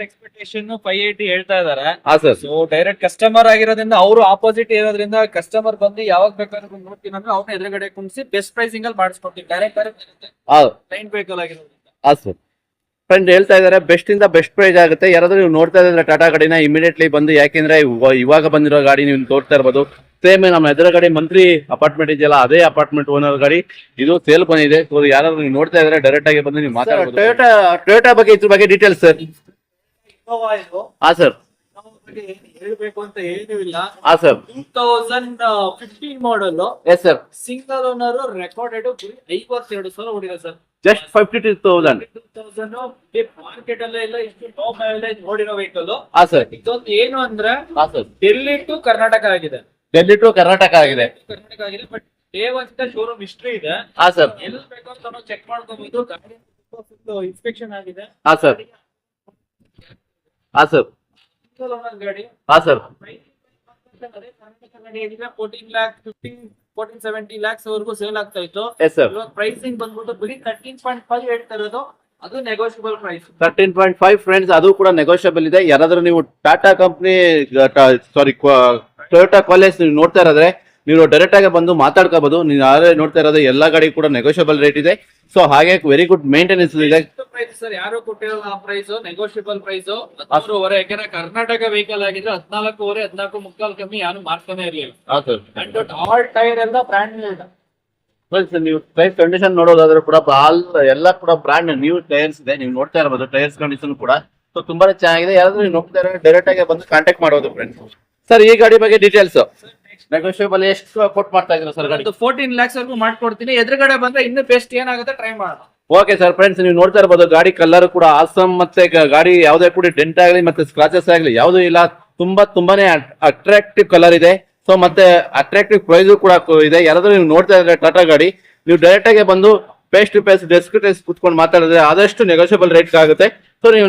ಎಕ್ಸ್ಪೆಕ್ಟೇಷನ್ 580 ಹೇಳ್ತಾ ಇದಾರೆ. ಹಾ ಸರ್. ಸೊ ಡೈರೆಕ್ಟ್ ಕಸ್ಟಮರ್ ಆಗಿರೋದ್ರಿಂದ, ಅವರು ಆಪೋಸಿಟ್ ಇರೋದ್ರಿಂದ ಕಸ್ಟಮರ್ ಬಂದು ಯಾವಾಗ ಬೇಕಾದ್ರೂ ನೋಡ್ತೀನಿ ಅಂದ್ರೆ ಅವ್ರನ್ನ ಎದುರುಗಡೆ ಕುಣಿಸಿ ಬೆಸ್ಟ್ ಪ್ರೈಸಿಂಗ್ ಅಲ್ಲಿ ಮಾಡಿಸ್ಕೊಡ್ತೀವಿ. ಡೈರೆಕ್ಟ್ ಲೈನ್ ವೆಹಿಕಲ್ ಆಗಿರೋದ್ರಿಂದ. ಹಾ ಸರ್. ಫ್ರೆಂಡ್ ಹೇಳ್ತಾ ಇದಾರೆ ಬೆಸ್ಟ್ ಇಂದ ಬೆಸ್ಟ್ ಪ್ರೈಸ್ ಆಗುತ್ತೆ. ಯಾರಾದ್ರೂ ನೀವು ನೋಡ್ತಾ ಇದ್ರೆ ಟಾಟಾ ಗಾಡಿನ ಇಮಿಡಿಯೇಟ್ಲಿ ಬಂದು, ಯಾಕೆಂದ್ರೆ ಇವಾಗ ಬಂದಿರೋ ಗಾಡಿ ನೀವು ತೋರ್ತಾ ಇರ್ಬೋದು ಸೇಮ್ ನಮ್ಮ ಎದುರುಗಡೆ ಮಂತ್ರಿ ಅಪಾರ್ಟ್ಮೆಂಟ್ ಇದೆಯಲ್ಲ ಅದೇ ಅಪಾರ್ಟ್ಮೆಂಟ್ ಓನರ್ ಗಾಡಿ ಇದು ಸೇಲ್ ಬಂದಿದೆ. ಸೊ ಯಾರಾದ್ರೂ ನೀವು ನೋಡ್ತಾ ಇದ್ರೆ ಡೈರೆಕ್ಟ್ ಆಗಿ ಬಂದು ನೀವು ಮಾತಾಡಬಹುದು. ಟೊಯೋಟಾ ಬಗ್ಗೆ ಇದ್ರ ಬಗ್ಗೆ ಡೀಟೇಲ್ಸ್ ಸರ್. ಹಾ ಸರ್. ಹೇಳ್ಬೇಕು ಅಂತ ಏನೂ ಇಲ್ಲ. ಹಾ sir. 2015 model. Yes sir. Single owner recorded 52,000 ಹೊಡಿದೆ ಸರ್. ಜಸ್ಟ್ 52,000. ಮಾರ್ಕೆಟ್ ಅಲ್ಲೇ ಇಲ್ಲ ಇಷ್ಟು ಲೋ ಮೈಲೇಜ್ ನೋಡಿರೋ ವೆಹಿಕಲ್. ಹಾ ಸರ್. ಇದೊಂದು ಏನು ಅಂದ್ರೆ ಹಾ ಸರ್. ಡೆಲ್ಲಿ ಟು ಕರ್ನಾಟಕ ಆಗಿದೆ. ಡೆಲ್ಲಿ ಟು ಕರ್ನಾಟಕ ಆಗಿದೆ. ಕರ್ನಾಟಕ ಆಗಿದೆ but day one showroom history ಇದೆ. ಹಾ ಸರ್. ಎಲ್ಲಿ ಬೇಕಂತ ನಾವು ಚೆಕ್ ಮಾಡ್ಕೋಬಹುದು. ಗಾಡಿ ಇನ್ಸ್ಪೆಕ್ಷನ್ ಆಗಿದೆ. ಹಾ ಸರ್. ಹಾ ಸರ್. ಸಿಂಗಲ್ ಓನರ್ ಗಾಡಿ. ಹಾ ಸರ್. ಕರ್ನಾಟಕ ಗಾಡಿ ಏನಿದೆ 14 lakh 17 lakhs ವರೆಗೂ ಸೇಲ್ ಆಗ್ತಾ ಇತ್ತು. Yes sir. ಇವಾಗ ಪ್ರೈಸಿಂಗ್ ಬಂದ್ಬಿಟ್ಟು ಬರೀ 13.5 ಹೇಳ್ತಾ ಇರೋದು. ಅದು ನೆಗೋಷಿಯಬಲ್ ಪ್ರೈಸ್. 13.5 ಫ್ರೆಂಡ್ಸ್, ಅದು ಕೂಡ ನೆಗೋಷಿಯಬಲ್ ಇದೆ. ಯಾರಾದ್ರೂ ನೀವು ಟಾಟಾ ಕಂಪ್ನಿ ಸಾರಿ ಟೊಯೋಟಾ ಕಾಲೇಜ್ ನೀವು ನೋಡ್ತಾ ಇರೋದ್ರೆ ನೀವು ಡೈರೆಕ್ಟ್ ಆಗಿ ಬಂದು ಮಾತಾಡ್ಕೋಬಹುದು. ನೀವು ಯಾರೇ ನೋಡ್ತಾ ಇರೋದು ಎಲ್ಲಾ ಗಾಡಿ ಕೂಡ ನೆಗೋಷಿಯಬಲ್ ರೇಟ್ ಇದೆ. ಸೊ ಹಾಗೆ ವೆರಿ ಗುಡ್ ಮೇಂಟೆನೆನ್ಸ್ ಇದೆ. ಪ್ರೈಸ್ ಸರ್ ಯಾರು ಕೊಟ್ಟಿರೋದು ಆ ಪ್ರೈಸ್ ನೆಗೋಷಿಯಬಲ್ ಪ್ರೈಸ್ 16,500. ಯಾಕಂದ್ರೆ ಕರ್ನಾಟಕ ವೆಹಿಕಲ್ ಆಗಿದ್ರೆ 14,500 14.5 ಕಮ್ಮಿ ಯಾರು ಮಾಡ್ತಾನೆ ಇರ್ಲಿಲ್ಲ. ಅಂಡ್ ಆಲ್ ಟೈರ್ ಎಲ್ಲ ಬ್ರ್ಯಾಂಡ್ ನೀವು ಟೈರ್ ಕಂಡೀಷನ್ ನೋಡೋದಾದ್ರೆ ಕೂಡ ಎಲ್ಲ ಕೂಡ ಬ್ರಾಂಡ್ ನ್ಯೂ ಟೈರ್ಸ್ ಇದೆ. ನೀವು ನೋಡ್ತಾ ಇರಬಹುದು ಟೈರ್ಸ್ ಕಂಡೀಷನ್ ಕೂಡ ಸೊ ತುಂಬಾನೇ ಚೆನ್ನಾಗಿದೆ. ಯಾರಾದ್ರೂ ನೀವು ನೋಡ್ತಾ ಇರೋ ಡೈರೆಕ್ಟ್ ಆಗಿ ಬಂದು ಕಾಂಟ್ಯಾಕ್ಟ್ ಮಾಡೋದು ಫ್ರೆಂಡ್ಸ್. ಸರ್ ಈ ಗಾಡಿ ಬಗ್ಗೆ ಡೀಟೇಲ್ಸ್ ನೆಗೋಷಿಯಬಲ್ ಎಷ್ಟು ಕೊಟ್ಟು ಮಾಡ್ತಾ ಇದ್ದೀರಾ ಸರ್ ಗಾಡಿ? 14 lakhs ವರೆಗೂ ಮಾಡ್ಕೊಡ್ತೀನಿ. ಎದುರುಗಡೆ ಬಂದ್ರೆ ಇನ್ನೂ ಬೆಸ್ಟ್ ಏನಾಗುತ್ತೆ ಟ್ರೈ ಮಾಡೋಣ. ಓಕೆ ಸರ್ ಫ್ರೆಂಡ್ಸ್, ನೀವು ನೋಡ್ತಾ ಇರಬಹುದು ಗಾಡಿ ಕಲರ್ ಕೂಡ ಆಸಮ್, ಮತ್ತೆ ಗಾಡಿ ಯಾವುದೇ ಕೂಡ ಡೆಂಟ್ ಆಗಲಿ ಮತ್ತೆ ಸ್ಕ್ರಾಚಸ್ ಆಗಲಿ ಯಾವುದೂ ಇಲ್ಲ. ತುಂಬಾನೇ ಅಟ್ರಾಕ್ಟಿವ್ ಕಲರ್ ಇದೆ. ಸೊ ಮತ್ತೆ ಅಟ್ರಾಕ್ಟಿವ್ ಪ್ರೈಸ್ ಕೂಡ ಇದೆ. ಯಾರಾದ್ರೂ ನೀವು ನೋಡ್ತಾ ಇದ್ರೆ ಟಾಟಾ ಗಾಡಿ ನೀವು ಡೈರೆಕ್ಟ್ ಆಗಿ ಬಂದು face to face desk to desk ಕುತ್ಕೊಂಡು ಮಾತಾಡಿದ್ರೆ ಆದಷ್ಟು ನೆಗೋಷಿಯಬಲ್ ರೇಟ್ ಆಗುತ್ತೆ. ಸೊ ನೀವು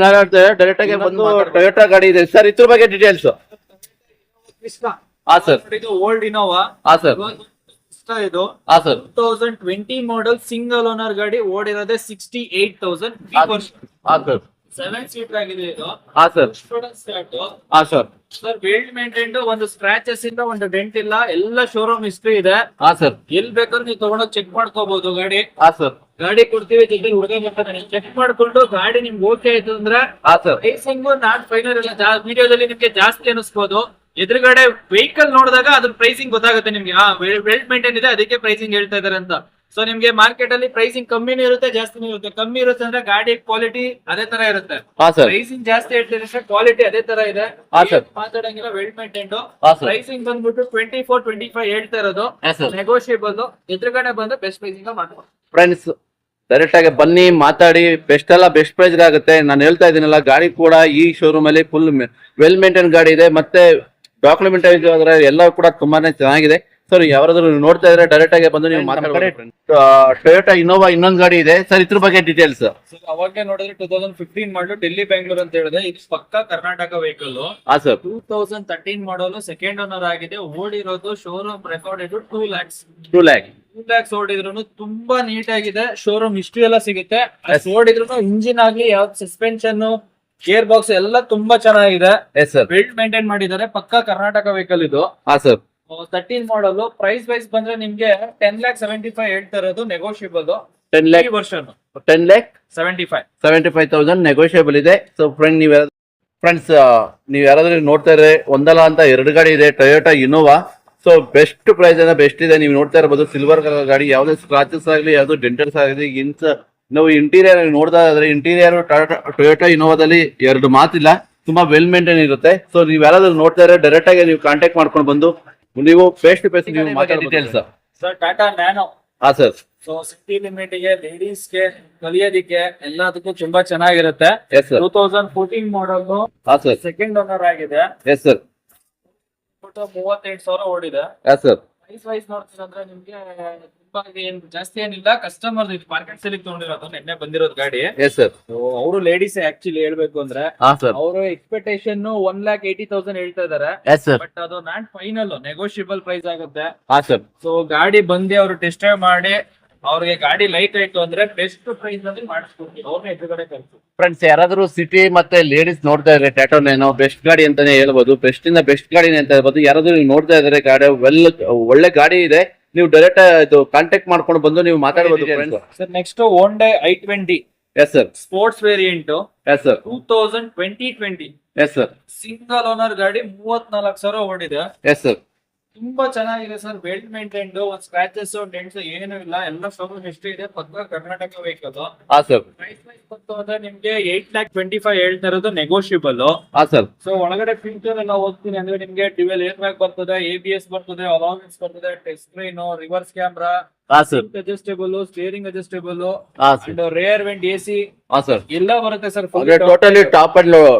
ಡೈರೆಕ್ಟ್ ಆಗಿ ಬಂದು ಟೊಯೋಟಾ ಗಾಡಿ ಇದೆ ಸರ್. ಇದ್ರ ಬಗ್ಗೆ ಡೀಟೇಲ್ಸ್. ಹಾ ಸರ್. ಇದು ಓಲ್ಡ್ ಇನೋವಾ. ಹಾ ಸರ್. ಇದು ಹಾ ಸರ್. 2020 ಮಾಡಲ್ ಸಿಂಗಲ್ ಓನರ್ ಗಾಡಿ. ಓಡಿರೋದೆ 68,000. ಹಾ ಸರ್. 7 ಸೀಟರ್ ಆಗಿದೆ ಇದು. ಹಾ ಸರ್. ಹಾ ಸರ್. ಸರ್ ವೆಲ್ ಮೇಂಟೈನ್ಡ್, ಒಂದು ಸ್ಕ್ರಾಚಸ್ ಇಲ್ಲ, ಒಂದು ಡೆಂಟ್ ಇಲ್ಲ, ಎಲ್ಲ ಶೋರೂಮ್ ಹಿಸ್ಟ್ರಿ ಇದೆ. ಹಾ ಸರ್. ಎಲ್ಲಿ ಬೇಕಾದ್ರೂ ನೀವು ತಗೊಂಡೋಗಿ ಚೆಕ್ ಮಾಡ್ಕೋಬಹುದು ಗಾಡಿ. ಹಾ ಸರ್. ಗಾಡಿ ಕೊಡ್ತೀವಿ, ಜೊತೆ ಹುಡುಗ ಬರ್ತಾನೆ ಚೆಕ್ ಮಾಡ್ಕೊಂಡು ಗಾಡಿ ನಿಮ್ಗೆ ಓಕೆ ಆಯ್ತು ಅಂದ್ರೆ ಹಾ ಸರ್. ಪ್ರೈಸಿಂಗ್ ನಾಟ್ ಫೈನಲ್ ಇಲ್ಲ. ವಿಡಿಯೋದಲ್ಲಿ ನಿಮ್ಗೆ ಜಾಸ್ತಿ ಅನಿಸ್ಬೋದು. ಎದುರುಗಡೆ ವೆಹಿಕಲ್ ನೋಡಿದಾಗ ಅದ್ರ ಪ್ರೈಸಿಂಗ್ ಗೊತ್ತಾಗುತ್ತೆ ನಿಮ್ಗೆ. ವೆಲ್ ಮೇಂಟೈನ್ ಇದೆ ಅದಕ್ಕೆ ಪ್ರೈಸಿಂಗ್ ಹೇಳ್ತಾ ಇದಾರೆ ಅಂತ. ಸೊ ನಿಮ್ಗೆ ಮಾರ್ಕೆಟ್ ಅಲ್ಲಿ ಪ್ರೈಸಿಂಗ್ ಕಮ್ಮಿನೂ ಇರುತ್ತೆ ಜಾಸ್ತಿನೂ ಇರುತ್ತೆ. ಕಮ್ಮಿ ಇರುತ್ತೆ ಅಂದ್ರೆ ಗಾಡಿ ಕ್ವಾಲಿಟಿ ಅದೇ ತರ ಇರುತ್ತೆ. ಪ್ರೈಸಿಂಗ್ ಜಾಸ್ತಿ ಹೇಳ್ತಿದ್ರೆ ಕ್ವಾಲಿಟಿ ಅದೇ ತರ ಇದೆ. ಮಾತಾಡಂಗಿಲ್ಲ, ವೆಲ್ ಮೇಂಟೈನ್ಡ್. ಪ್ರೈಸಿಂಗ್ ಬಂದ್ಬಿಟ್ಟು 24-25 ಹೇಳ್ತಾ ಇರೋದು. ನೆಗೋಷಿಯಬಲ್. ಎದುರುಗಡೆ ಬಂದ್ರೆ ಬೆಸ್ಟ್ ಪ್ರೈಸಿಂಗ್ ಮಾಡ್ಬೋದು ಫ್ರೆಂಡ್ಸ್. ಡೈರೆಕ್ಟ್ ಆಗಿ ಬನ್ನಿ ಮಾತಾಡಿ. ಬೆಸ್ಟ್ ಎಲ್ಲ ಬೆಸ್ಟ್ ಪ್ರೈಸ್ ಆಗುತ್ತೆ. ನಾನು ಹೇಳ್ತಾ ಇದ್ದೀನಲ್ಲ, ಗಾಡಿ ಕೂಡ ಈ ಶೋರೂಮ್ ಅಲ್ಲಿ ಫುಲ್ ವೆಲ್ ಮೇಂಟೈನ್ ಗಾಡಿ ಇದೆ. ಮತ್ತೆ ಡಾಕ್ಯುಮೆಂಟ್ ಎಲ್ಲ ಕೂಡ ತುಂಬಾನೇ ಚೆನ್ನಾಗಿದೆ. ಸರ್ ಯಾರಾದ್ರೂ ನೋಡ್ತಾ ಇದ್ರೆ ಡೈರೆಕ್ಟ್ ಆಗಿ ಬಂದು ನೀವು ಮಾತಾಡಬಹುದು. ಟೊಯೋಟಾ ಇನೋವಾ ಇನ್ನೊಂದು ಗಾಡಿ ಇದೆ ಸರ್, ಇದ್ರ ಬಗ್ಗೆ ಡೀಟೇಲ್ಸ್. ಅವಾಗೇ ನೋಡಿದ್ರೆ 2015 ಮಾಡಲು ಡೆಲ್ಲಿ ಬೆಂಗಳೂರು ಅಂತ ಹೇಳಿದೆ. ಇದು ಪಕ್ಕಾ ಕರ್ನಾಟಕ ವೆಹಿಕಲ್. ಹಾ ಸರ್. 2013 ಮಾಡಲು ಸೆಕೆಂಡ್ ಓನರ್ ಆಗಿದೆ. ಓಡಿರೋದು ಶೋರೂಮ್ ರೆಕಾರ್ಡೆಡ್ 2 lakhs. 2 lakhs ಓಡಿದ್ರು ತುಂಬಾ ನೀಟ್ ಆಗಿದೆ. ಶೋರೂಮ್ ಹಿಸ್ಟ್ರಿ ಎಲ್ಲ ಸಿಗುತ್ತೆ. ಓಡಿದ್ರು ಇಂಜಿನ್ ಆಗ್ಲಿ ಯಾವ್ದು ಸಸ್ಪೆನ್ಷನ್ ಗೇರ್ ಬಾಕ್ಸ್ ಎಲ್ಲ ತುಂಬಾ ಚೆನ್ನಾಗಿದೆ. ಬಿಲ್ಡ್ ಮೇಂಟೈನ್ ಮಾಡಿದ್ದಾರೆ. ಪಕ್ಕಾ ಕರ್ನಾಟಕ ವೆಹಿಕಲ್ ಇದು. ಹಾ ಸರ್. 13 ಮಾಡಲು. ಪ್ರೈಸ್ ವೈಸ್ ಬಂದ್ರೆ ನಿಮ್ಗೆ 10,75,000 ಹೇಳ್ತಾ ಇರೋದು. ನೆಗೋಷಿಯಬಲ್. 10 lakh ವರ್ಷನ್ 10,75,000 ನೆಗೋಷಿಯಬಲ್ ಇದೆ. ಸೊ ಫ್ರೆಂಡ್ಸ್ ನೀವು ಯಾರಾದ್ರೂ ನೋಡ್ತಾ ಇದ್ರೆ ಒಂದಲ್ಲ ಅಂತ 2 ಗಾಡಿ ಇದೆ Toyota Innova. So best price best ಇದೆ. ನೀವು ನೋಡ್ತಾ ಇರಬಹುದು ಸಿಲ್ವರ್ ಕಲರ್ ಗಾಡಿ. ಯಾವುದೇ ಸ್ಕ್ರಾಚಸ್ ಆಗಲಿ ಯಾವ್ದು ಡೆಂಟರ್ಸ್ ಆಗಲಿ ನಾವು ಇಂಟೀರಿಯರ್ ನೋಡ್ತಾ ಇದ್ರೆ ಇಂಟೀರಿಯರ್ ಟೊಯೋಟಾ ಇನೋವಾದಲ್ಲಿ 2 ಮಾತಿಲ್ಲ. ತುಂಬಾ ವೆಲ್ ಮೇಂಟೈನ್ ಇರುತ್ತೆ. ಸೊ ನೀವು ಯಾರಾದ್ರೂ ನೋಡ್ತಾ ಇದ್ರೆ ಡೈರೆಕ್ಟ್ ಆಗಿ ನೀವು ಕಾಂಟ್ಯಾಕ್ಟ್ ಮಾಡ್ಕೊಂಡು ಬಂದು ನೀವು ಫೇಸ್ ಟು ಫೇಸ್ ನೀವು ಮಾತಾಡಿ ಡೀಟೇಲ್ಸ್. Sir Tata nano. ಹಾ ಸರ್. ಸೊ ಸಿಟಿ ಲಿಮಿಟ್ ಗೆ ಲೇಡೀಸ್ ಗೆ ಕಲಿಯೋದಿಕ್ಕೆ ಎಲ್ಲದಕ್ಕೂ ತುಂಬಾ ಚೆನ್ನಾಗಿರುತ್ತೆ. 2014 ಮಾಡಲ್. ಹಾ ಸರ್. ಸೆಕೆಂಡ್ ಓನರ್ ಆಗಿದೆ. Yes sir. 38,000 ಓಡಿದೆ. Yes sir. ಪ್ರೈಸ್ ವೈಸ್ ನೋಡ್ತೀರಂದ್ರೆ ನಿಮ್ಗೆ ತುಂಬಾ ಏನ್ ಜಾಸ್ತಿ ಏನಿಲ್ಲ. ಕಸ್ಟಮರ್ ಇದು ಮಾರ್ಕೆಟ್ ಸೇಲಿಗೆ ತಗೊಂಡಿರೋದು, ನಿನ್ನೆ ಬಂದಿರೋದು ಗಾಡಿ. Yes sir. ಅವರು ಲೇಡೀಸ್ ಆಕ್ಚುಲಿ ಹೇಳ್ಬೇಕು ಅಂದ್ರೆ. ಹಾ ಸರ್. ಅವರು ಎಕ್ಸ್ಪೆಕ್ಟೇಷನ್ 1,80,000 ಹೇಳ್ತಾ ಇದಾರೆ. Yes sir. ಬಟ್ ಅದು ನಾಟ್ ಫೈನಲ್, ನೆಗೋಷಿಯಬಲ್ ಪ್ರೈಸ್ ಆಗುತ್ತೆ. ಹಾ ಸರ್. ಸೊ ಗಾಡಿ ಬಂದು ಅವರು ಟೆಸ್ಟ್ ಡ್ರೈವ್ ಮಾಡಿ ಅವ್ರಿಗೆ ಗಾಡಿ ಲೈಕ್ ಆಯ್ತು ಅಂದ್ರೆ ಬೆಸ್ಟ್ ಪ್ರೈಸ್ ಅಲ್ಲಿ ಮಾಡಿಸ್ಕೊಡ್ತೀವಿ. ಅವ್ರನ್ನ ಎದುರುಗಡೆ ಕಳ್ಸಿ. ಫ್ರೆಂಡ್ಸ್ ಯಾರಾದ್ರೂ ಸಿಟಿ ಮತ್ತೆ ಲೇಡೀಸ್ ನೋಡ್ತಾ ಇದ್ರೆ ಟಾಟಾ ನ್ಯಾನೋ ಬೆಸ್ಟ್ ಗಾಡಿ ಅಂತಾನೆ ಹೇಳ್ಬೋದು. ಬೆಸ್ಟ್ ಇಂದ ಬೆಸ್ಟ್ ಗಾಡಿನೇ ಅಂತ ಹೇಳ್ಬೋದು. ಯಾರಾದ್ರೂ ನೀವು ನೋಡ್ತಾ ಇದ್ರೆ ಗಾಡಿ ಒಳ್ಳೆ ಗಾಡಿ ಇದೆ. ನೀವು ಡೈರೆಕ್ಟ್ ಇದು ಕಾಂಟ್ಯಾಕ್ಟ್ ಮಾಡ್ಕೊಂಡು ಬಂದು ನೀವು ಮಾತಾಡಬಹುದು. Sir next Hyundai i20. Yes sir. Sports variant. Yes sir. 2020. Yes sir. Single owner ಗಾಡಿ. 34,000 ಓಡಿದೆ. Yes sir. ತುಂಬಾ ಚೆನ್ನಾಗಿದೆ ಸರ್, ವೆಲ್ ಮೇಂಟೈನ್ಡ್, ಒಂದ್ ಸ್ಕ್ರಾಚಸ್ ಡೆಂಟ್ಸ್ ಏನು ಇಲ್ಲ, ಎಲ್ಲ ಶೋರೂಮ್ ಹಿಸ್ಟ್ರಿ ಇದೆ, ಪಕ್ಕ ಕರ್ನಾಟಕ ವೆಹಿಕಲ್. ಹಾ ಸರ್. ಪ್ರೈಸ್ ವೈಸ್ ಬಂತು ಅಂದ್ರೆ ನಿಮ್ಗೆ 8,25,000 ಹೇಳ್ತಾ ಇರೋದು ನೆಗೋಷಿಯಬಲ್. ಹಾ ಸರ್. ಸೊ ಒಳಗಡೆ ಫೀಚರ್ ಎಲ್ಲ ಹೋಗ್ತೀನಿ ಅಂದ್ರೆ ನಿಮ್ಗೆ ಡ್ಯುಯಲ್ ಏರ್ ಬ್ಯಾಗ್ ಬರ್ತದೆ, ABS ಬರ್ತದೆ, ಅಲಾನ್ಸ್ ಬರ್ತದೆ, ಟಚ್ ಸ್ಕ್ರೀನ್, ರಿವರ್ಸ್ ಕ್ಯಾಮ್ರಾ, ಹಾ ಸರ್. ಅಡ್ಜಸ್ಟೇಬಲ್, ಸ್ಟೇರಿಂಗ್ ಅಡ್ಜಸ್ಟೇಬಲ್, ಹಾ sir. And rear vent AC ಹಾ ಸರ್. ಎಲ್ಲ ಬರುತ್ತೆ ಸರ್. ಟೋಟಲಿ ಟಾಪ್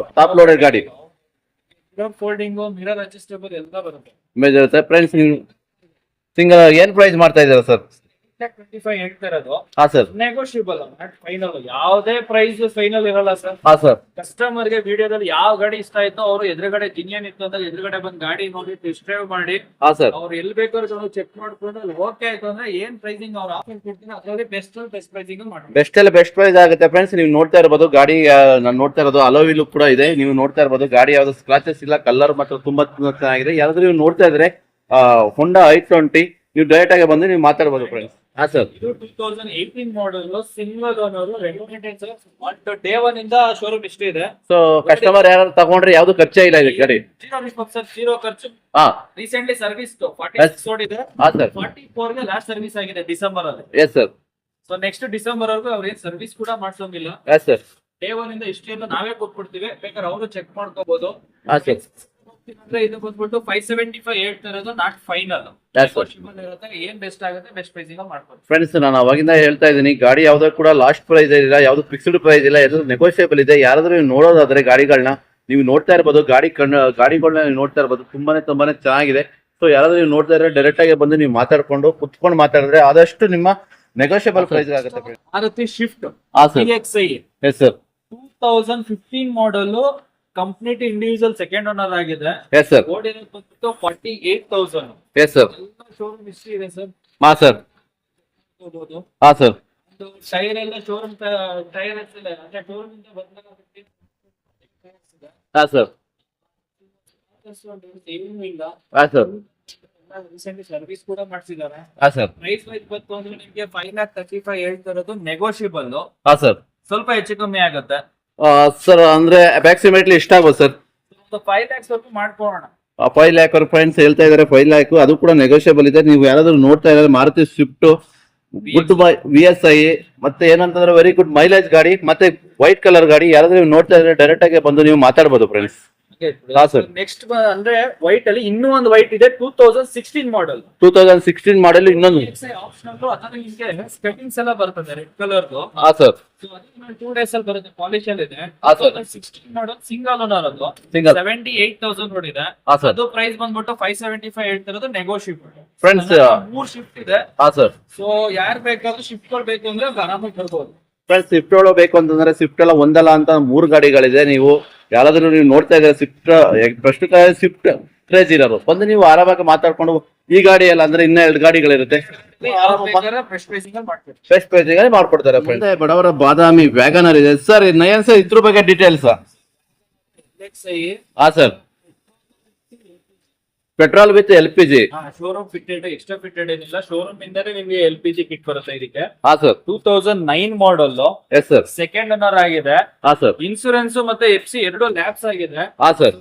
ಲೋಡೆಡ್ ಗಾಡಿ. ಫೋಲ್ಡಿಂಗ್, ಮಿರರ್ ಅಡ್ಜಸ್ಟೇಬಲ್ ಎಲ್ಲ ಬರುತ್ತೆ. ಇರುತ್ತೆ ಫ್ರೆಂಡ್ಸ್. ಸಿಂಗಲ್ ಏನ್ ಪ್ರೈಸ್ ಮಾಡ್ತಾ ಇದ್ದೀರಾ ಸರ್? 25 ಹೇಳ್ತಾ ಇರೋದು. ಹಾ ಸರ್. Negotiable, not final. ಯಾವುದೇ ಪ್ರೈಸ್ ಫೈನಲ್ ಇರಲ್ಲ ಸರ್. ಹಾ ಸರ್. ಕಸ್ಟಮರ್ ಗೆ ವಿಡಿಯೋದಲ್ಲಿ ಯಾವ ಗಾಡಿ ಇಷ್ಟ ಆಯ್ತೋ ಅವರು ಎದುರುಗಡೆ ಜಿನಿಯನ್ ಇತ್ತು ಅಂತ ಎದುರುಗಡೆ ಬಂದ್ ಗಾಡಿ ನೋಡಿ ಟೆಸ್ಟ್ ಡ್ರೈವ್ ಮಾಡಿ, ಹಾ ಸರ್. ಅವ್ರು ಎಲ್ಲಿ ಬೇಕಾದ್ರೂ ಚೆಕ್ ಮಾಡ್ಕೊಂಡು ಅಲ್ಲಿ ಓಕೆ ಆಯ್ತು ಅಂದ್ರೆ ಏನ್ ಪ್ರೈಸಿಂಗ್ ಅವ್ರು ಆಫರ್ ಕೊಡ್ತೀನಿ ಅದರಲ್ಲಿ ಬೆಸ್ಟ್ ಪ್ರೈಸಿಂಗ್ ಮಾಡಿ. ಬೆಸ್ಟ್ ಪ್ರೈಸ್ ಆಗುತ್ತೆ ಫ್ರೆಂಡ್ಸ್. ನೀವು ನೋಡ್ತಾ ಇರಬಹುದು ಗಾಡಿ, ನಾನು ನೋಡ್ತಾ ಇರೋದು ಅಲೋವಿಲು ಕೂಡ ಇದೆ. ನೀವು ನೋಡ್ತಾ ಇರಬಹುದು ಗಾಡಿ ಯಾವ್ದು ಸ್ಕ್ರಾಚಸ್ ಇಲ್ಲ, ಕಲರ್ ಮಾತ್ರ ತುಂಬಾ ಚೆನ್ನಾಗಿದೆ. ಯಾರಾದ್ರೂ ನೀವು ನೋಡ್ತಾ ಇದ್ರೆ ಹೊಂಡಾ i20 ನೀವು ಡೈರೆಕ್ಟ್ ಆಗಿ ಬಂದು ನೀವು ಮಾತಾಡ್ಬೋದು ಫ್ರೆಂಡ್ಸ್. ಹಾ ಸರ್. ಇದು 2018 model, single owner, regulated sir. Day one ಇಂದ ಶೋರೂಮ್ ಇಷ್ಟ ಇದೆ. ಸೊ ಕಸ್ಟಮರ್ ಯಾರು ತಗೊಂಡ್ರೆ ಯಾವ್ದು ಖರ್ಚೇ ಇಲ್ಲ ಇದೆ ಗಾಡಿ. ಜೀರೋ ಖರ್ಚು. ಹಾ. ರೀಸೆಂಟ್ಲಿ ಸರ್ವಿಸ್ 46 ಓಡಿದೆ. ಹಾ ಸರ್. 44 ಗೆ ಲಾಸ್ಟ್ ಸರ್ವಿಸ್ ಆಗಿದೆ ಡಿಸೆಂಬರ್ ಅಲ್ಲಿ. Yes sir. So next December ವರೆಗೂ ಅವ್ರು ಏನ್ ಸರ್ವಿಸ್ ಕೂಡ ಮಾಡ್ಸೋಂಗಿಲ್ಲ. Yes sir. ಡೇ ಒನ್ ಇಂದ ಇಷ್ಟೆಲ್ಲ ನಾವೇ ಕೊಟ್ಬಿಡ್ತೀವಿ, ಬೇಕಾದ್ರೆ ಅವರು ಚೆಕ್ ಮಾಡ್ಕೋಬಹುದು. ಹಾ ಸರ್. ಅಂದ್ರೆ ಇದು ಬಂದ್ಬಿಟ್ಟು 575 ಹೇಳ್ತಾ ಇರೋದು, ನಾಟ್ ಫೈನಲ್. ಏನ್ ಬೆಸ್ಟ್ ಆಗುತ್ತೆ ಬೆಸ್ಟ್ ಪ್ರೈಸಿಂಗ್ ಮಾಡ್ಕೊಂಡು. ಫ್ರೆಂಡ್ಸ್, ನಾನು ಅವಾಗಿಂದ ಹೇಳ್ತಾ ಇದ್ದೀನಿ, ಗಾಡಿ ಯಾವ್ದು ಕೂಡ ಲಾಸ್ಟ್ ಪ್ರೈಸ್ ಇಲ್ಲ, ಯಾವ್ದು ಫಿಕ್ಸ್ಡ್ ಪ್ರೈಸ್ ಇಲ್ಲ, ಯಾವ್ದು ನೆಗೋಷಿಯಬಲ್ ಇದೆ. ಯಾರಾದ್ರೂ ನೀವು ನೋಡೋದಾದ್ರೆ ಗಾಡಿಗಳನ್ನ ನೀವು ನೋಡ್ತಾ ಇರ್ಬೋದು, ಗಾಡಿಗಳನ್ನ ನೀವು ನೋಡ್ತಾ ಇರ್ಬೋದು, ತುಂಬಾನೇ ಚೆನ್ನಾಗಿದೆ. ಸೊ ಯಾರಾದ್ರೂ ನೀವು ನೋಡ್ತಾ ಇದ್ರೆ ಡೈರೆಕ್ಟ್ ಆಗಿ ಬಂದು ನೀವು ಮಾತಾಡ್ಕೊಂಡು ಕುತ್ಕೊಂಡು ಮಾತಾಡಿದ್ರೆ ಆದಷ್ಟು ನಿಮ್ಮ ನೆಗೋಷಿಯಬಲ್ ಪ್ರೈಸ್ ಆಗುತ್ತೆ. ಮಾರುತಿ ಶಿಫ್ಟ್ ಹಾ sir. EXI yes sir. 2015 model, complete individual second owner ಆಗಿದೆ. Yes sir. ಓಡಿರೋದು ಬಂದ್ಬಿಟ್ಟು 48,000. Yes sir. ಶೋರೂಮ್ ಹಿಸ್ಟ್ರಿ ಇದೆ ಸರ್. ಹಾ ಸರ್. ಹಾ ಸರ್. ಟೈರ್ ಎಲ್ಲ ಶೋರೂಮ್ ಟೈರ್ ಅಂದ್ರೆ ಶೋರೂಮ್ ಇಂದ ಬಂದಾಗ ಹಾ ಸರ್. ಏನೂ ಇಲ್ಲ. ಹಾ ಸರ್. ರೀಸೆಂಟ್ಲಿ ಸರ್ವಿಸ್ ಕೂಡ ಮಾಡಿಸಿದ್ದಾರೆ. ಹಾ ಸರ್. ಪ್ರೈಸ್ ವೈಸ್ ಬಂತು ಅಂದ್ರೆ ನಿಮಗೆ 5,35,000 ಹೇಳ್ತಾ ಇರೋದು, ನೆಗೋಷಿಯಬಲ್. ಹಾ ಸರ್. ಸ್ವಲ್ಪ ಹೆಚ್ಚು ಕಮ್ಮಿ ಆಗುತ್ತೆ ಸರ್. ಅಂದ್ರೆ ಅಪ್ರಾಕ್ಸಿಮೇಟ್ಲಿ ಎಷ್ಟಾಗ್ಬೋದು ಸರ್? 5 lakhs ವರೆಗೂ ಮಾಡ್ಕೊಳ್ಳೋಣ. 5 lakh ಫ್ರೆಂಡ್ಸ್ ಹೇಳ್ತಾ ಇದಾರೆ. 5 lakh ಅದು ಕೂಡ ನೆಗೋಷಿಯಬಲ್ ಇದೆ. ನೀವು ಯಾರಾದ್ರೂ ನೋಡ್ತಾ ಇದ್ದಾರೆ ಮಾರುತಿ ಸ್ವಿಫ್ಟ್ ಗುಡ್ VSI ಮತ್ತೆ ಏನಂತಂದ್ರೆ ವೆರಿ ಗುಡ್ ಮೈಲೇಜ್ ಗಾಡಿ, ಮತ್ತೆ ವೈಟ್ ಕಲರ್ ಗಾಡಿ. ಯಾರಾದ್ರೂ ನೀವು ನೋಡ್ತಾ ಇದ್ರೆ ಡೈರೆಕ್ಟ್ ಆಗಿ ಬಂದು ನೀವು ಮಾತಾಡ್ಬೋದು ಫ್ರೆಂಡ್ಸ್. ಹಾ ಸರ್. ನೆಕ್ಸ್ಟ್ ಅಂದ್ರೆ ವೈಟ್ ಅಲ್ಲಿ ಇನ್ನೂ ಒಂದು ವೈಟ್ ಇದೆ, 2016 ಮಾಡಲ್. 2016 ಮಾಡಲ್ ಇನ್ನೊಂದು ಆಪ್ಷನಲ್. ಅದನ್ನ ನಿಮಗೆ ಸ್ಕೆಟಿಂಗ್ಸ್ ಎಲ್ಲ ಬರ್ತದೆ ರೆಡ್ ಕಲರ್. ಹಾ ಸರ್. 2 days ಅಲ್ಲಿ ಬರುತ್ತೆ, ಪಾಲಿಶ್ ಅಲ್ಲಿ ಇದೆ. ಹಾ ಸರ್. 16 ಮಾಡಲ್, ಸಿಂಗಲ್ ಓನರ್. ಅದು ಸಿಂಗಲ್ 78,000 ನೋಡಿದೆ. ಹಾ ಸರ್. ಅದು ಪ್ರೈಸ್ ಬಂದ್ಬಿಟ್ಟು 575 ಹೇಳ್ತಿರೋದು, ನೆಗೋಷಿಯಬಲ್. ಫ್ರೆಂಡ್ಸ್ 3 ಶಿಫ್ಟ್ ಇದೆ. ಹಾ ಸರ್. ಸೊ ಯಾರು ಬೇಕಾದ್ರೂ ಶಿಫ್ಟ್ ಬೇಕು ಅಂದ್ರೆ ಆರಾಮಾಗಿ ಬರ್ಬೋದು. ಫ್ರೆಂಡ್ಸ್, ಸ್ವಿಫ್ಟ್ ಒಳಗೆ ಬೇಕು ಅಂತಂದ್ರೆ ಸ್ವಿಫ್ಟ್ ಎಲ್ಲ ಒಂದಲ್ಲ ಅಂತ 3 ಗಾಡಿಗಳಿದೆ. ನೀವು ಯಾರಾದ್ರೂ ನೀವು ನೋಡ್ತಾ ಇದ್ರೆ ಸ್ವಿಫ್ಟ್ ಸ್ವಿಫ್ಟ್ ಕ್ರೇಜ್ ಇರೋರು ಬಂದು ನೀವು ಆರಾಮಾಗಿ ಮಾತಾಡ್ಕೊಂಡು, ಈ ಗಾಡಿ ಎಲ್ಲ ಅಂದ್ರೆ ಇನ್ನ 2 ಗಾಡಿಗಳಿರುತ್ತೆ, ಫ್ರೆಶ್ ಪ್ರೈಸಿಂಗ್ ಅಲ್ಲಿ ಮಾಡ್ಕೊಡ್ತಾರೆ. ಬಡವರ ಬಾದಾಮಿ ವ್ಯಾಗನರ್ ಇದೆ ಸರ್. ನಯನ್ ಸರ್, ಇದ್ರ ಬಗ್ಗೆ ಡೀಟೇಲ್ಸ್. ಹಾ sir. Petrol with LPG. Showroom fitted, extra fitted ಏನಿಲ್ಲ. ಶೋರೂಮ್ ಇಂದಾನೆ ನಿಮಗೆ LPG ಕಿಟ್ ಬರುತ್ತೆ ಇದಕ್ಕೆ. ಹಾ sir. 2009 model. Yes sir. Second owner ಆಗಿದೆ. ಹಾ ಸರ್. ಇನ್ಸೂರೆನ್ಸ್ ಮತ್ತೆ FC ಎರಡು ಲ್ಯಾಪ್ಸ್ ಆಗಿದೆ. ಹಾ ಸರ್.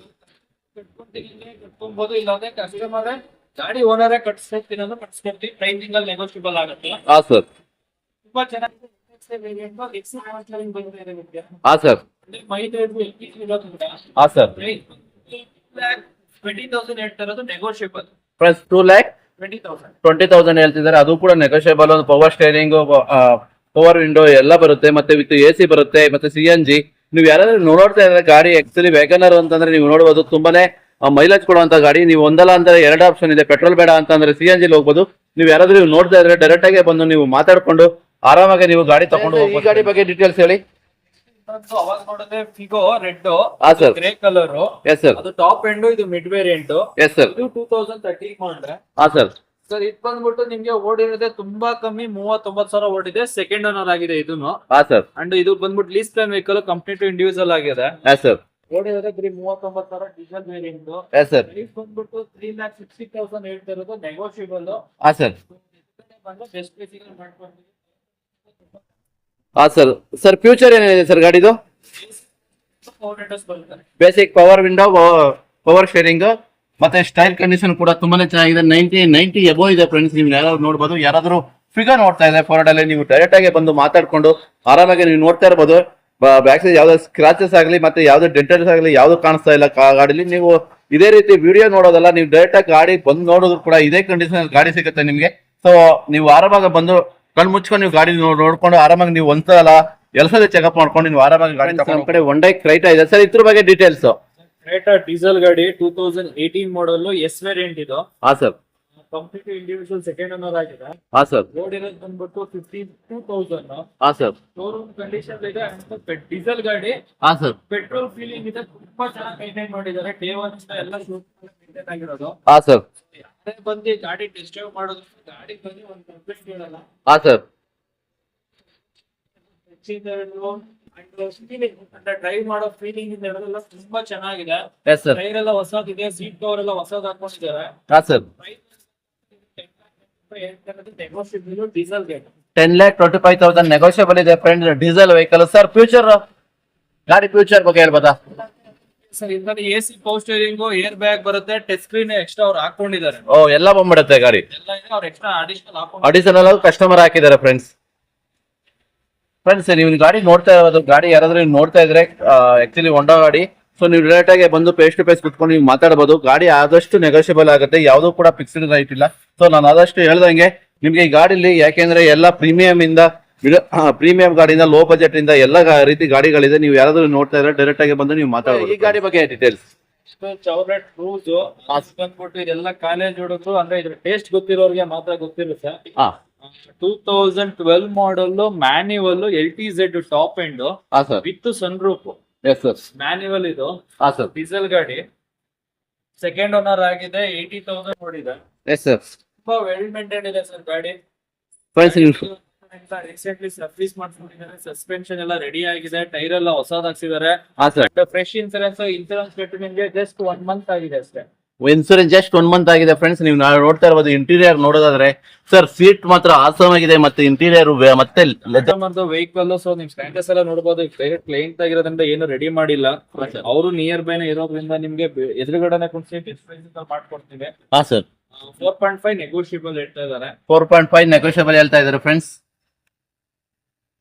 ಕಟ್ಕೊಬಹುದು, ಇಲ್ಲಾಂದ್ರೆ ಕಸ್ಟಮರ್ ಗಾಡಿ ಓನರೇ ಕಟ್ಸ್ಕೊಡ್ತೀನಿ ಅಂದ್ರೆ ಕಟ್ಸ್ಕೊಡ್ತೀವಿ. ಪ್ರೈಸಿಂಗ್ ಅಲ್ಲಿ ನೆಗೋಷಿಯಬಲ್ ಆಗುತ್ತೆ. ಹಾ ಸರ್. ತುಂಬಾ ಚೆನ್ನಾಗಿದೆ. ಹಾ ಸರ್. ಮೈಲೇಜ್ LPG ಇರೋದ್ರಿಂದ. ಹಾ ಸರ್. 20,000 ಹೇಳ್ತಾ ಇರೋದು, ನೆಗೋಷಿಯಬಲ್. ಫ್ರೆಂಡ್ಸ್ 2,20,000 ಹೇಳ್ತಿದ್ದಾರೆ. ಅದು ಕೂಡ ನೆಗೋಷಿಯಬಲ್. ಒಂದು ಪವರ್ ಸ್ಟೇರಿಂಗ್, ಪವರ್ ವಿಂಡೋ ಎಲ್ಲ ಬರುತ್ತೆ, ಮತ್ತೆ ವಿತ್ AC ಬರುತ್ತೆ, ಮತ್ತೆ CNG. ನೀವು ಯಾರಾದ್ರೂ ನೋಡ್ತಾ ಇದ್ರೆ ಗಾಡಿ ಆಕ್ಚುಲಿ ವ್ಯಾಗನರ್ ಅಂತಂದ್ರೆ ನೀವು ನೋಡಬಹುದು, ತುಂಬಾನೇ ಮೈಲೇಜ್ ಕೊಡುವಂತ ಗಾಡಿ. ನೀವು ಒಂದಲ್ಲ ಅಂದ್ರೆ 2 ಆಪ್ಷನ್ ಇದೆ. ಪೆಟ್ರೋಲ್ ಬೇಡ ಅಂತಂದ್ರೆ CNG ಹೋಗ್ಬೋದು. ನೀವು ಯಾರಾದ್ರೂ ನೋಡ್ತಾ ಇದ್ರೆ ಡೈರೆಕ್ಟ್ ಆಗಿ ಬಂದು ನೀವು ಮಾತಾಡ್ಕೊಂಡು ಆರಾಮಾಗಿ ನೀವು ಗಾಡಿ ತಗೊಂಡು ಹೋಗ್ಬೋದು. ಈ ಗಾಡಿ ಬಗ್ಗೆ ಡೀಟೇಲ್ಸ್ ಹೇಳಿ. ಅವಾಗ ನೋಡಿದ್ರೆ ಫಿಗೋ ರೆಡ್, ಹಾ sir. Grey colour. Yes sir. ಅದು ಟಾಪ್ ಎಂಡ್, ಇದು ಮಿಡ್ ವೇರಿಯಂಟ್. Yes sir. ಇದು 2013 ಮಾಡ್ರೆ. ಹಾ ಸರ್. ಸರ್ ಇದು ಬಂದ್ಬಿಟ್ಟು ನಿಮ್ಗೆ ಓಡಿರೋದೇ ತುಂಬಾ ಕಮ್ಮಿ, 39,000 ಓಡಿದೆ. ಸೆಕೆಂಡ್ ಓನರ್ ಆಗಿದೆ ಇದನ್ನು. ಹಾ ಸರ್. ಅಂಡ್ ಇದು ಬಂದ್ಬಿಟ್ಟು lease plan vehicle, complete individual ಆಗಿದೆ. Yes sir. ಓಡಿರೋದೇ 39,000 diesel variant. Yes sir. Price ಬಂದ್ಬಿಟ್ಟು 3,60,000 ಹೇಳ್ತಾ ಇರೋದು, ನೆಗೋಷಿಯಬಲ್. ಹಾ ಸರ್. ಬೆಸ್ಟ್ ಪ್ರೈಸಿಂಗ್ ಮಾಡ್ಕೊಂಡು. ಹಾ ಸರ್. ಸರ್ ಫ್ಯೂಚರ್ ಏನಿದೆ ಸರ್ ಗಾಡಿದು? Basic power window, power steering, ಮತ್ತೆ ಸ್ಟೈಲ್ ಕಂಡೀಷನ್ ಕೂಡ ತುಂಬಾನೇ ಚೆನ್ನಾಗಿದೆ. 90 ಎಬೋ ಇದೆ ಫ್ರೆಂಡ್ಸ್. ನೀವು ಯಾರಾದ್ರೂ ನೋಡ್ಬೋದು. ಯಾರಾದ್ರೂ ಫಿಗರ್ ನೋಡ್ತಾ ಇದೆ ಫೋರ್ಡ್ ಅಲ್ಲಿ, ನೀವು ಡೈರೆಕ್ಟ್ ಆಗಿ ಬಂದು ಮಾತಾಡ್ಕೊಂಡು ಆರಾಮಾಗಿ ನೀವು ನೋಡ್ತಾ ಇರ್ಬೋದು. ಬ್ಯಾಕ್ ಸೈಡ್ ಯಾವ್ದು ಸ್ಕ್ರಾಚಸ್ ಆಗಲಿ ಮತ್ತೆ ಯಾವ್ದು ಡೆಂಟಲ್ಸ್ ಆಗಲಿ ಯಾವ್ದು ಕಾಣಿಸ್ತಾ ಇಲ್ಲ ಗಾಡಿಲಿ. ನೀವು ಇದೇ ರೀತಿ ವಿಡಿಯೋ ನೋಡೋದಲ್ಲ, ನೀವು ಡೈರೆಕ್ಟ್ ಆಗಿ ಗಾಡಿ ಬಂದು ನೋಡೋದು ಕೂಡ ಇದೇ ಕಂಡೀಷನ್ ಗಾಡಿ ಸಿಗುತ್ತೆ ನಿಮ್ಗೆ. ಸೊ ನೀವು ಆರಾಮಾಗಿ ಬಂದು ಕಣ್ ಮುಚ್ಕೊಂಡು ನೀವು ಗಾಡಿ ನೋಡ್ಕೊಂಡು ಆರಾಮಾಗಿ ನೀವು ಒಂದ್ಸಲ ಎಲ್ಲಸದ ಚೆಕಪ್ ಮಾಡ್ಕೊಂಡು ನೀವು ಆರಾಮಾಗಿ ಗಾಡಿ ನಮ್ಮ ಕಡೆ Hyundai Creta ಇದೆ ಸರ್. ಇದ್ರ ಬಗ್ಗೆ ಡೀಟೇಲ್ಸ್. ಕ್ರೇಟಾ ಡೀಸೆಲ್ ಗಾಡಿ 2018 ಮಾಡಲ್ ಎಸ್ ವೇರಿಯಂಟ್ ಇದು. ಹಾ sir. Complete individual second owner ಆಗಿದೆ. ಹಾ ಸರ್. ರೋಡ್ ಇರೋದು ಬಂದ್ಬಿಟ್ಟು 52,000. ಹಾ ಸರ್. ಶೋರೂಮ್ ಕಂಡೀಷನ್ ಇದೆ. ಡೀಸೆಲ್ ಗಾಡಿ. ಹಾ ಸರ್. ಪೆಟ್ರೋಲ್ ಫೀಲಿಂಗ್ ಇದೆ. ತುಂಬಾ ಚೆನ್ನಾಗಿ ಮೇಂಟೈನ್ ಮಾಡಿದ್ದಾರೆ. ಡೇ ಒನ್ ಎಲ್ಲ ಮೇಂಟೈನ್ ಆಗಿರೋದು. ಹಾ ಸರ್. ಯಾರೇ ಬಂದು ಗಾಡಿ ಟೆಸ್ಟ್ ಡ್ರೈವ್ ಮಾಡೋದು, ಗಾಡಿ ಬಂದು ಒಂದು ಕಂಪ್ಲೇಂಟ್ ಕೇಳಲ್ಲ. ಹಾ ಸರ್. ಡ್ರೈವ್ ಮಾಡೋ ಫೀಲಿಂಗ್ ಇದೆ ತುಂಬಾ ಚೆನ್ನಾಗಿದೆ. Yes sir. ಟೈರ್ ಎಲ್ಲ ಹೊಸದಿದೆ. ಸೀಟ್ ಕವರ್ ಎಲ್ಲ ಹೊಸದ್ ಹಾಕೊಂಡಿದ್ದಾರೆ. ಹಾ ಸರ್. ಡೀಸೆಲ್ ಗಾಡಿ 10,25,000 ನೆಗೋಷಿಯಬಲ್ ಇದೆ friend. Diesel vehicle sir. Future ಗಾಡಿ ಫ್ಯೂಚರ್ ಬಗ್ಗೆ ಹೇಳ್ಬೋದಾ ಸರ್? ಇದರಲ್ಲಿ AC power steering, air bag ಬರುತ್ತೆ. ಟಚ್ ಸ್ಕ್ರೀನ್ ಎಕ್ಸ್ಟ್ರಾ ಅವ್ರು ಹಾಕೊಂಡಿದ್ದಾರೆ. ಓ ಎಲ್ಲ ಬಂದ್ಬಿಡುತ್ತೆ ಗಾಡಿ. ಎಲ್ಲ ಇದೆ. ಅವ್ರು ಎಕ್ಸ್ಟ್ರಾ ಅಡಿಷನಲ್ ಹಾಕೊಂಡು ಅಡಿಷನಲ್ ಕಸ್ಟಮರ್ ಹಾಕಿದ್ದಾರೆ ಫ್ರೆಂಡ್ಸ್. ನೀವು ಗಾಡಿ ನೋಡ್ತಾ ಇರೋದು, ಗಾಡಿ ಯಾರಾದ್ರೂ ನೀವು ನೋಡ್ತಾ ಇದ್ರೆ ಆಕ್ಚುಲಿ ಹೊಂಡಾ ಗಾಡಿ. ಸೊ ನೀವು ಡೈರೆಕ್ಟ್ ಆಗಿ ಬಂದು ಫೇಸ್ ಟು ಫೇಸ್ ಕುತ್ಕೊಂಡು ನೀವು ಮಾತಾಡಬಹುದು. ಗಾಡಿ ಆದಷ್ಟು ನೆಗೋಷಿಯಬಲ್ ಆಗುತ್ತೆ. ಯಾವ್ದು ಕೂಡ ಫಿಕ್ಸ್ಡ್ ರೈಟ್ ಇಲ್ಲ. ಸೊ ನಾನು ಆದಷ್ಟು ಹೇಳ್ದಂಗೆ ನಿಮ್ಗೆ ಈ ಗಾಡಿಲಿ, ಯಾಕೆಂದ್ರೆ ಎಲ್ಲ ಪ್ರೀಮಿಯಂ ಇಂದ ಪ್ರೀಮಿಯಂ ಗಾಡಿಯಿಂದ ಲೋ ಬಜೆಟ್ ಇಂದ ಎಲ್ಲ ರೀತಿ ಗಾಡಿಗಳಿದೆ. ನೀವು ಯಾರಾದ್ರೂ ನೋಡ್ತಾ ಇದ್ರೆ ಡೈರೆಕ್ಟ್ ಆಗಿ ಬಂದು ನೀವು ಮಾತಾಡಬಹುದು. ಈ ಗಾಡಿ ಬಗ್ಗೆ ಡೀಟೇಲ್ಸ್. ಚೌಲೆಟ್ ಕ್ರೂಸ್ ಬಂದ್ಬಿಟ್ಟು ಇದೆಲ್ಲ ಕಾಲೇಜ್ ಹುಡುಗರು, ಅಂದ್ರೆ ಇದ್ರ ಟೇಸ್ಟ್ ಗೊತ್ತಿರೋರಿಗೆ ಮಾತ್ರ ಗೊತ್ತಿರುತ್ತೆ. 2012 model manual LTZ top end with sun roof. Manual ಇದು. ಡೀಸೆಲ್ ಗಾಡಿ. ಸೆಕೆಂಡ್ ಓನರ್ ಆಗಿದೆ. 80,000 ಓಡಿದೆ. ತುಂಬಾ ವೆಲ್ ಮೇಂಟೈನ್ ಇದೆ ಸರ್ ಗಾಡಿ. ರೀಸೆಂಟ್ಲಿ ಸರ್ವಿಸ್ ಮಾಡ್ಕೊಂಡಿದ್ದಾರೆ. ಸಸ್ಪೆನ್ಷನ್ ಎಲ್ಲ ರೆಡಿ ಆಗಿದೆ. ಟೈರ್ ಎಲ್ಲ ಹೊಸದ್ ಹಾಕ್ಸಿದ್ದಾರೆ. ಫ್ರೆಶ್ ಇನ್ಸೂರೆನ್ಸ್ ಕಟ್ಟು ನಿಮ್ಗೆ ಜಸ್ಟ್ 1 ಮಂತ್ ಆಗಿದೆ ಅಷ್ಟೇ. ಇನ್ಸೂರೆನ್ಸ್ ಜಸ್ಟ್ 1 ಮಂತ್ ಆಗಿದೆ ಫ್ರೆಂಡ್ಸ್. ನೀವು ನೋಡ್ತಾ ಇರಬಹುದು. ಇಂಟೀರಿಯರ್ ನೋಡೋದಾದ್ರೆ ಸರ್ ಸೀಟ್ ಮಾತ್ರ ಆಸಮ್ ಆಗಿದೆ. ಮತ್ತೆ ಇಂಟೀರಿಯರ್ ಮತ್ತೆ ವೆಹಿಕಲ್. ಸೊ ನಿಮ್ ಸ್ಟ್ಯಾಂಡರ್ಸ್ ಎಲ್ಲ ನೋಡಬಹುದು. ಕ್ಲೈಂಟ್ ಆಗಿರೋದ್ರಿಂದ ಏನು ರೆಡಿ ಮಾಡಿಲ್ಲ. ಅವರು ನಿಯರ್ ಬೈನ ಇರೋದ್ರಿಂದ ನಿಮ್ಗೆ ಎದುರುಗಡೆ ಕುಣಿಸಿ ಮಾಡ್ಕೊಡ್ತೀವಿ. 4.5 ನೆಗೋಷಿಯಬಲ್ ಹೇಳ್ತಾ ಇದ್ದಾರೆ. 4.5 ನೆಗೋಷಿಯಬಲ್ ಹೇಳ್ತಾ ಇದ್ದಾರೆ ಫ್ರೆಂಡ್ಸ್.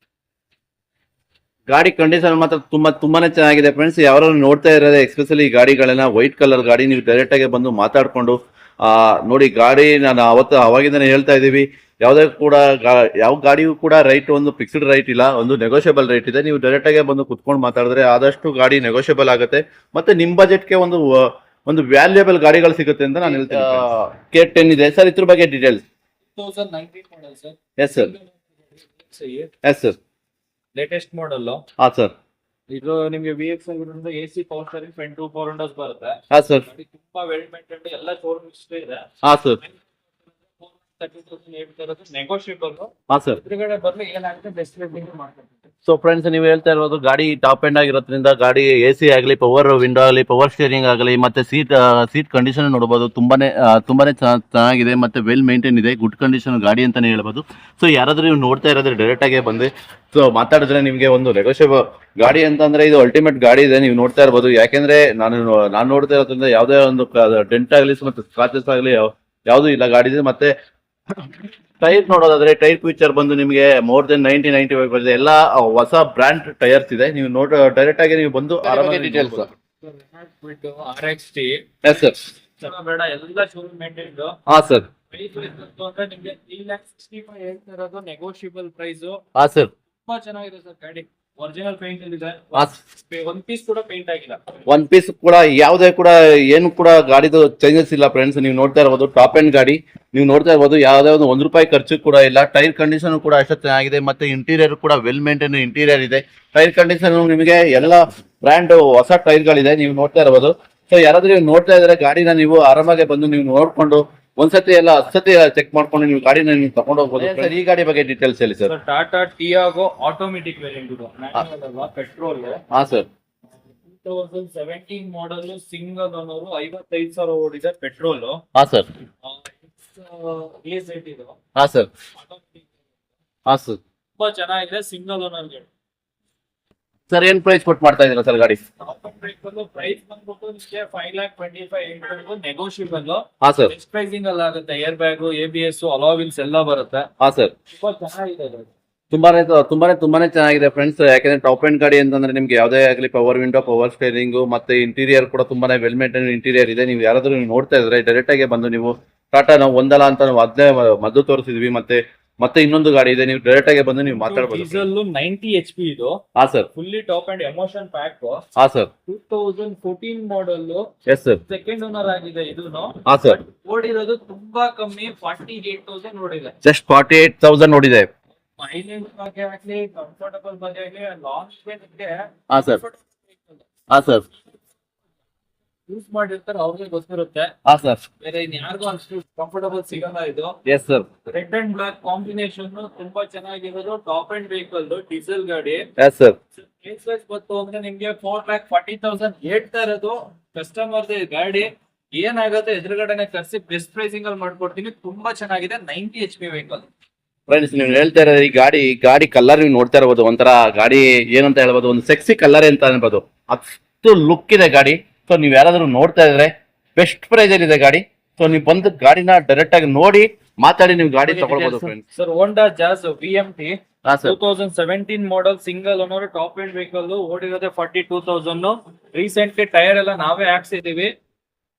ಗಾಡಿ ಕಂಡೀಷನ್ ಮಾತ್ರ ತುಂಬಾನೇ ಚೆನ್ನಾಗಿದೆ ಫ್ರೆಂಡ್ಸ್. ಯಾರು ನೋಡ್ತಾ ಇರೋದೇ ಎಸ್ಪೆಷಲಿ ಈ ಗಾಡಿಗಳನ್ನ, ವೈಟ್ ಕಲರ್ ಗಾಡಿ, ನೀವು ಡೈರೆಕ್ಟ್ ಆಗಿ ಬಂದು ಮಾತಾಡ್ಕೊಂಡು ನೋಡಿ ಗಾಡಿ. ನಾನು ಅವಾಗಿಂದಾನೆ ಹೇಳ್ತಾ ಇದೀವಿ, ಯಾವುದೇ ಕೂಡ ಯಾವ ಗಾಡಿಯೂ ಕೂಡ ರೈಟ್ ಒಂದು ಫಿಕ್ಸ್ಡ್ ರೈಟ್ ಇಲ್ಲ, ಒಂದು ನೆಗೋಷಿಯಬಲ್ ರೈಟ್ ಇದೆ. ನೀವು ಡೈರೆಕ್ಟ್ ಆಗಿ ಬಂದು ಕುತ್ಕೊಂಡು ಮಾತಾಡಿದ್ರೆ ಆದಷ್ಟು ಗಾಡಿ ನೆಗೋಷಿಯಬಲ್ ಆಗುತ್ತೆ. ಮತ್ತೆ ನಿಮ್ ಬಜೆಟ್ಗೆ ಒಂದು ವ್ಯಾಲ್ಯೂಯಬಲ್ ಗಾಡಿಗಳು ಸಿಗುತ್ತೆ ಅಂತ ನಾನು ಹೇಳ್ತೀನಿ. K10 ಇದೆ ಸರ್. ಇದ್ರ ಬಗ್ಗೆ details. 2019 model sir. Yes sir. Yes sir. Latest model. ಹಾ ಸರ್. ಇದು ನಿಮ್ಗೆ VX ಆಗಿರೋದ್ರಿಂದ AC power steering, front 2 power Windows ಬರುತ್ತೆ. ಹಾ ಸರ್. ತುಂಬಾ ವೆಲ್ ಮೇಂಟೈನ್ಡ್ ಎಲ್ಲ ಶೋರೂಮ್ ಹಿಸ್ಟ್ರಿ ಇದೆ. ಹಾ ಸರ್. 30,000 ನೆಗೋಷಿಯಬಲ್. ಹಾ ಸರ್. ಎದುರುಗಡೆ ಬರ್ಲಿ ಏನಾಗುತ್ತೆ ಬೆಸ್ಟ್ ರೇಟಿಂಗ್ ಮಾಡ್ಕೊಡ್ತೀವಿ. ಸೊ ಫ್ರೆಂಡ್ಸ್, ನೀವು ಹೇಳ್ತಾ ಇರೋದು ಗಾಡಿ ಟಾಪ್ ಎಂಡ್ ಆಗಿರೋದ್ರಿಂದ ಗಾಡಿ AC ಆಗಲಿ, ಪವರ್ ವಿಂಡೋ ಆಗಲಿ, ಪವರ್ ಸ್ಟೀರಿಂಗ್ ಆಗಲಿ, ಮತ್ತೆ ಸೀಟ್ ಕಂಡೀಷನ್ ನೋಡಬಹುದು. ತುಂಬಾನೇ ಚೆನ್ನಾಗಿದೆ. ಮತ್ತೆ ವೆಲ್ ಮೇಂಟೈನ್ ಇದೆ. ಗುಡ್ ಕಂಡೀಷನ್ ಗಾಡಿ ಅಂತಾನೆ ಹೇಳ್ಬೋದು. ಸೊ ಯಾರಾದ್ರೂ ನೀವು ನೋಡ್ತಾ ಇರೋದ್ರೆ ಡೈರೆಕ್ಟ್ ಆಗಿ ಬಂದು ಸೊ ಮಾತಾಡಿದ್ರೆ ನಿಮಗೆ ಒಂದು ನೆಗೋಷಿಯಬಲ್ ಗಾಡಿ ಅಂತಂದ್ರೆ ಇದು ಅಲ್ಟಿಮೇಟ್ ಗಾಡಿ ಇದೆ. ನೀವು ನೋಡ್ತಾ ಇರ್ಬೋದು. ಯಾಕೆಂದ್ರೆ ನಾನು ನೋಡ್ತಾ ಇರೋದ್ರಿಂದ ಯಾವುದೇ ಒಂದು ಡೆಂಟ್ ಆಗಲಿ ಮತ್ತೆ ಸ್ಕ್ರಾಚಸ್ ಆಗಲಿ ಯಾವ್ದು ಇಲ್ಲ ಗಾಡಿ. ಮತ್ತೆ ಟೈರ್ ನೋಡೋದಾದ್ರೆ ಟೈರ್ ಫ್ಯೂಚರ್ ಬಂದು ನಿಮಗೆ ಮೋರ್ ದೆನ್ 90-95 ಬರ್ತದೆ. ಎಲ್ಲ ಹೊಸ ಬ್ರ್ಯಾಂಡ್ ಟೈರ್ಸ್ ಇದೆ. ನೀವು ಡೈರೆಕ್ಟ್ ಆಗಿ ನೀವು ಬಂದು ಆರಾಮಾಗಿ ಡೀಟೇಲ್ಸ್. RXT. Yes sir. ಬೇಡ, ಎಲ್ಲ ಶೋರೂಮ್ ಮೇಂಟೈನ್ಡ್. ಹಾ ಸರ್. ಅಂದ್ರೆ ನಿಮ್ಗೆ 3,65,000 ಹೇಳ್ತಾ ಇರೋದು ನೆಗೋಷಿಯಬಲ್ ಪ್ರೈಸ್. ಹಾ ಸರ್. ತುಂಬಾ ಚೆನ್ನಾಗಿದೆ ಸರ್ ಗಾಡಿ. ಒರಿಜಿನಲ್ ಪೇಂಟ್ ಇದೆ. ಒಂದ್ ಪೀಸ್ ಕೂಡ ಪೇಂಟ್ ಆಗಿಲ್ಲ. ಒನ್ ಪೀಸ್ ಕೂಡ ಯಾವುದೇ ಕೂಡ ಏನು ಕೂಡ ಗಾಡಿದು ಚೇಂಜಸ್ ಇಲ್ಲ ಫ್ರೆಂಡ್ಸ್. ನೀವು ನೋಡ್ತಾ ಇರಬಹುದು ಟಾಪ್ ಎಂಡ್ ಗಾಡಿ. ನೀವು ನೋಡ್ತಾ ಇರಬಹುದು ಯಾವುದೇ ಒಂದು ₹1 ಖರ್ಚು ಕೂಡ ಇಲ್ಲ. ಟೈರ್ ಕಂಡೀಷನ್ ಕೂಡ ಅಷ್ಟೇ ಚೆನ್ನಾಗಿದೆ. ಮತ್ತೆ ಇಂಟೀರಿಯರ್ ಕೂಡ ವೆಲ್ ಮೇಂಟೈನ್ ಇಂಟೀರಿಯರ್ ಇದೆ. ಟೈರ್ ಕಂಡೀಷನ್ ನಿಮಗೆ ಎಲ್ಲ ಬ್ರ್ಯಾಂಡ್ ಹೊಸ ಟೈರ್ಗಳಿದೆ. ನೀವು ನೋಡ್ತಾ ಇರಬಹುದು. ಸೊ ಯಾರಾದ್ರೂ ನೀವು ನೋಡ್ತಾ ಇದ್ರೆ ಗಾಡಿನ ನೀವು ಆರಾಮಾಗಿ ಬಂದು ನೀವು ನೋಡ್ಕೊಂಡು ಒಂದ್ಸತಿ ಎಲ್ಲ 10 ಸತಿ ಚೆಕ್ ಮಾಡ್ಕೊಂಡು ನೀವು ಗಾಡಿನ ನೀವು ತಗೊಂಡು ಹೋಗ್ಬೋದು. ಸರ್, ಈ ಗಾಡಿ ಬಗ್ಗೆ ಡೀಟೇಲ್ಸ್ ಹೇಳಿ sir. Tata Tiago automatic variant ಇದು. ಪೆಟ್ರೋಲ್. ಹಾ ಸರ್. 2017 ಮಾಡಲ್ ಸಿಂಗಲ್ ಓನರ್. 55,000 ಓಡಿದೆ. ಪೆಟ್ರೋಲ್. ಹಾ ಸರ್. AZ ಇದು. ಹಾ ಸರ್. ಹಾ ಸರ್. ತುಂಬಾ ಚೆನ್ನಾಗಿದೆ. ಸಿಂಗಲ್ ಓನರ್ ಗಾಡಿ. ಸರ್ ಏನ್ ಪ್ರೈಸ್ ಕೊಟ್ಟು ಮಾಡ್ತಾ ಇದೀರಾ ಸರ್ ಗಾಡಿ? ಪ್ರೈಸ್ ಬಂದ್ಬಿಟ್ಟು ನಿಮಗೆ 5,25,800 ನೆಗೋಷಿಯಬಲ್. ಹಾ ಸರ್. ಬೆಸ್ಟ್ ಪ್ರೈಸಿಂಗ್ ಅಲ್ಲಿ ಆಗುತ್ತೆ. ಏರ್ ಬ್ಯಾಗ್, ABS, ಅಲಾವಿಲ್ಸ್ ಎಲ್ಲ ಬರುತ್ತೆ. ಹಾ ಸರ್. ತುಂಬಾ ಚೆನ್ನಾಗಿದೆ ಇದು. ತುಂಬಾನೇ ಚೆನ್ನಾಗಿದೆ ಫ್ರೆಂಡ್ಸ್. ಯಾಕಂದ್ರೆ ಟಾಪ್ ಎಂಡ್ ಗಾಡಿ ಅಂತಂದ್ರೆ ನಿಮ್ಗೆ ಯಾವ್ದೇ ಆಗಲಿ ಪವರ್ ವಿಂಡೋ, ಪವರ್ ಸ್ಟೇರಿಂಗ್ ಮತ್ತೆ ಇಂಟೀರಿಯರ್ ಕೂಡ ತುಂಬಾನೇ ವೆಲ್ ಮೇಂಟೈನ್ ಇಂಟೀರಿಯರ್ ಇದೆ. ನೀವು ಯಾರಾದ್ರೂ ನೀವು ನೋಡ್ತಾ ಇದ್ರೆ ಡೈರೆಕ್ಟ್ ಆಗಿ ಬಂದು ನೀವು ಟಾಟಾ ನಾವು ಒಂದಲ್ಲ ಅಂತ ನಾವು ಅದೇ ಮೊದಲು ತೋರಿಸಿದ್ವಿ. ಮತ್ತೆ ಇನ್ನೊಂದು ಗಾಡಿ ಇದೆ, ನೀವು ಡೈರೆಕ್ಟ್ ಆಗಿ ಬಂದು ನೀವು ಮಾತಾಡಬಹುದು. ಡೀಸೆಲ್ 90 HP ಇದು. ಹಾ sir. Fully top end emotion pack. ಹಾ sir. 2014 model. Yes sir. Second owner ಆಗಿದೆ ಇದೂನು. ಹಾ ಸರ್. ಓಡಿರೋದು ತುಂಬಾ ಕಮ್ಮಿ, 48,000 ಓಡಿದೆ. ಜಸ್ಟ್ 48,000 ನೋಡಿದೆ. ಮೈಲೇಜ್ ಬಗ್ಗೆ ಆಗ್ಲಿ, ಕಂಫರ್ಟಬಲ್ ಬಗ್ಗೆ ಆಗ್ಲಿ, ಲಾಂಗ್ ಗೆ ಹಾ ಸರ್. ಹಾ ಸರ್. ಯೂಸ್ ಮಾಡಿರ್ತಾರೆ ಅವ್ರಿಗೆ ಗೊತ್ತಿರುತ್ತೆ. ಹಾ ಸರ್. ಬೇರೆ ಇನ್ಯಾರಿಗೂ ಅಷ್ಟು ಕಂಫರ್ಟಬಲ್ ಸಿಗಲ್ಲ ಇದು. Yes sir. Red and black combination ತುಂಬಾ ಚೆನ್ನಾಗಿರೋದು. ಟಾಪ್ ಅಂಡ್ ವೆಹಿಕಲ್, ಡೀಸೆಲ್ ಗಾಡಿ. Yes sir. ಕೇಸ್ ವೈಸ್ ಬಂತು ಅಂದ್ರೆ ನಿಮ್ಗೆ 4,40,000 ಹೇಳ್ತಾ ಇರೋದು. ಕಸ್ಟಮರ್ ಗಾಡಿ ಏನಾಗುತ್ತೆ ಎದುರುಗಡೆನೆ ಕರ್ಸಿ ಬೆಸ್ಟ್ ಪ್ರೈಸಿಂಗ್ ಅಲ್ಲಿ ಮಾಡ್ಕೊಡ್ತೀನಿ. ತುಂಬಾ ಚೆನ್ನಾಗಿದೆ. 90 HP ವೆಹಿಕಲ್. ಫ್ರೆಂಡ್ಸ್ ನೀವು ಹೇಳ್ತಾ ಇರೋದು ಈ ಗಾಡಿ ಕಲರ್ ನೀವು ನೋಡ್ತಾ ಇರಬಹುದು. ಒಂಥರ ಗಾಡಿ ಏನಂತ ಹೇಳ್ಬೋದು, ಒಂದು ಸೆಕ್ಸಿ ಕಲರ್ ಅಂತ ಅನ್ಬೋದು. ಅಷ್ಟು ಲುಕ್ ಇದೆ ಗಾಡಿ. ಸೊ ನೀವು ಯಾರಾದ್ರೂ ನೋಡ್ತಾ ಇದ್ರೆ ಬೆಸ್ಟ್ ಪ್ರೈಸ್ ಅಲ್ಲಿ ಇದೆ ಗಾಡಿ. ಸೊ ನೀವು ಬಂದು ಗಾಡಿನ ಡೈರೆಕ್ಟ್ ಆಗಿ ನೋಡಿ ಮಾತಾಡಿ ನೀವು ಗಾಡಿ ತಗೊಳ್ಬಹುದು friends. Sir Honda Jazz VMT ಹಾ sir. 2017 model, single owner, top end vehicle. ಓಡಿರೋದೆ 42,000. ರೀಸೆಂಟ್ಲಿ ಟೈರ್ ಎಲ್ಲ ನಾವೇ ಹಾಕ್ಸಿದೀವಿ.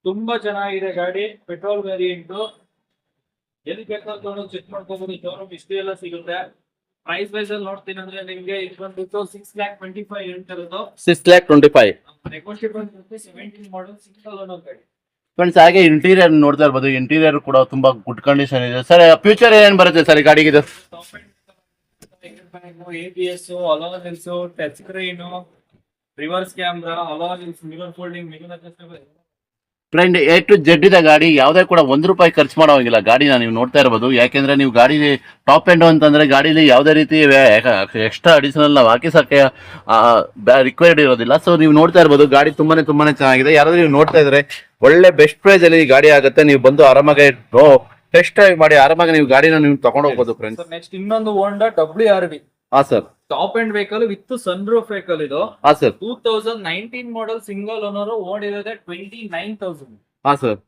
ತುಂಬಾ ಚೆನ್ನಾಗಿದೆ ಗಾಡಿ. Petrol variant. ಎಲ್ಲಿ ಬೇಕಾದ್ರೂ ಚೆಕ್ ಮಾಡ್ಕೋಬಹುದು. ಶೋರೂಮ್ ಹಿಸ್ಟ್ರಿ ಎಲ್ಲ ಸಿಗುತ್ತೆ. ಪ್ರೈಸ್ ವೈಸ್ ಅಲ್ಲಿ ನೋಡ್ತೀನಿ ಅಂದ್ರೆ ನಿಮ್ಗೆ ಇದು ಬಂದ್ಬಿಟ್ಟು 6,25,000 ಹೇಳ್ತಿರೋದು. 6,25,000 ನೆಗೋಷಿಯಬಲ್ 17 ಮಾಡೆಲ್, ಸಿಂಗಲ್ ಓನರ್ ಗಾಡಿ. ಫ್ರೆಂಡ್ಸ್ ಹಾಗೆ ಇಂಟೀರಿಯರ್ ನೋಡ್ತಾ ಇರ್ಬೋದು. ಇಂಟೀರಿಯರ್ ಕೂಡ ತುಂಬಾ ಗುಡ್ ಕಂಡೀಷನ್ ಇದೆ ಸರ್. ಫ್ಯೂಚರ್ ಏನ್ ಬರುತ್ತೆ ಸರ್ ಈ ಗಾಡಿಗೆ? ಇದು ABS, alloy wheels, touch screen, reverse camera, alloy wheels, mirror folding, mirror adjustable. Friend A to Z ಇದೆ ಗಾಡಿ. ಯಾವುದೇ ಕೂಡ ₹1 ಖರ್ಚು ಮಾಡೋಂಗಿಲ್ಲ ಗಾಡಿನ ನೀವು ನೋಡ್ತಾ ಇರ್ಬೋದು. ಯಾಕೆಂದ್ರೆ ನೀವು ಗಾಡಿ ಟಾಪ್ ಎಂಡ್ ಅಂತಂದ್ರೆ ಗಾಡಿಲಿ ಯಾವುದೇ ರೀತಿ ಎಕ್ಸ್ಟ್ರಾ ಅಡಿಷನಲ್ ನಾವು ಹಾಕಿಸಕ್ಕೆ ರಿಕ್ವೈರ್ಡ್ ಇರೋದಿಲ್ಲ. ಸೊ ನೀವು ನೋಡ್ತಾ ಇರ್ಬೋದು ಗಾಡಿ ತುಂಬಾನೇ ಚೆನ್ನಾಗಿದೆ. ಯಾರಾದ್ರೂ ನೀವು ನೋಡ್ತಾ ಇದ್ರೆ ಒಳ್ಳೆ ಬೆಸ್ಟ್ ಪ್ರೈಸ್ ಅಲ್ಲಿ ಈ ಗಾಡಿ ಆಗುತ್ತೆ. ನೀವು ಬಂದು ಆರಾಮಾಗಿ ಟೆಸ್ಟ್ ಡ್ರೈವ್ ಮಾಡಿ ಆರಾಮಾಗಿ ನೀವು ಗಾಡಿನ ನೀವು ತಗೊಂಡು ಹೋಗ್ಬೋದು ಫ್ರೆಂಡ್ಸ್. ನೆಕ್ಸ್ಟ್ ಇನ್ನೊಂದು ಹೋಂಡಾ WRV. ಹಾ sir. Top end vehicle with sun roof vehicle ಇದು. ಹಾ ಸರ್. 2019 model, single owner. ಓಡಿರೋದೆ 29,000. ಹಾ ಸರ್.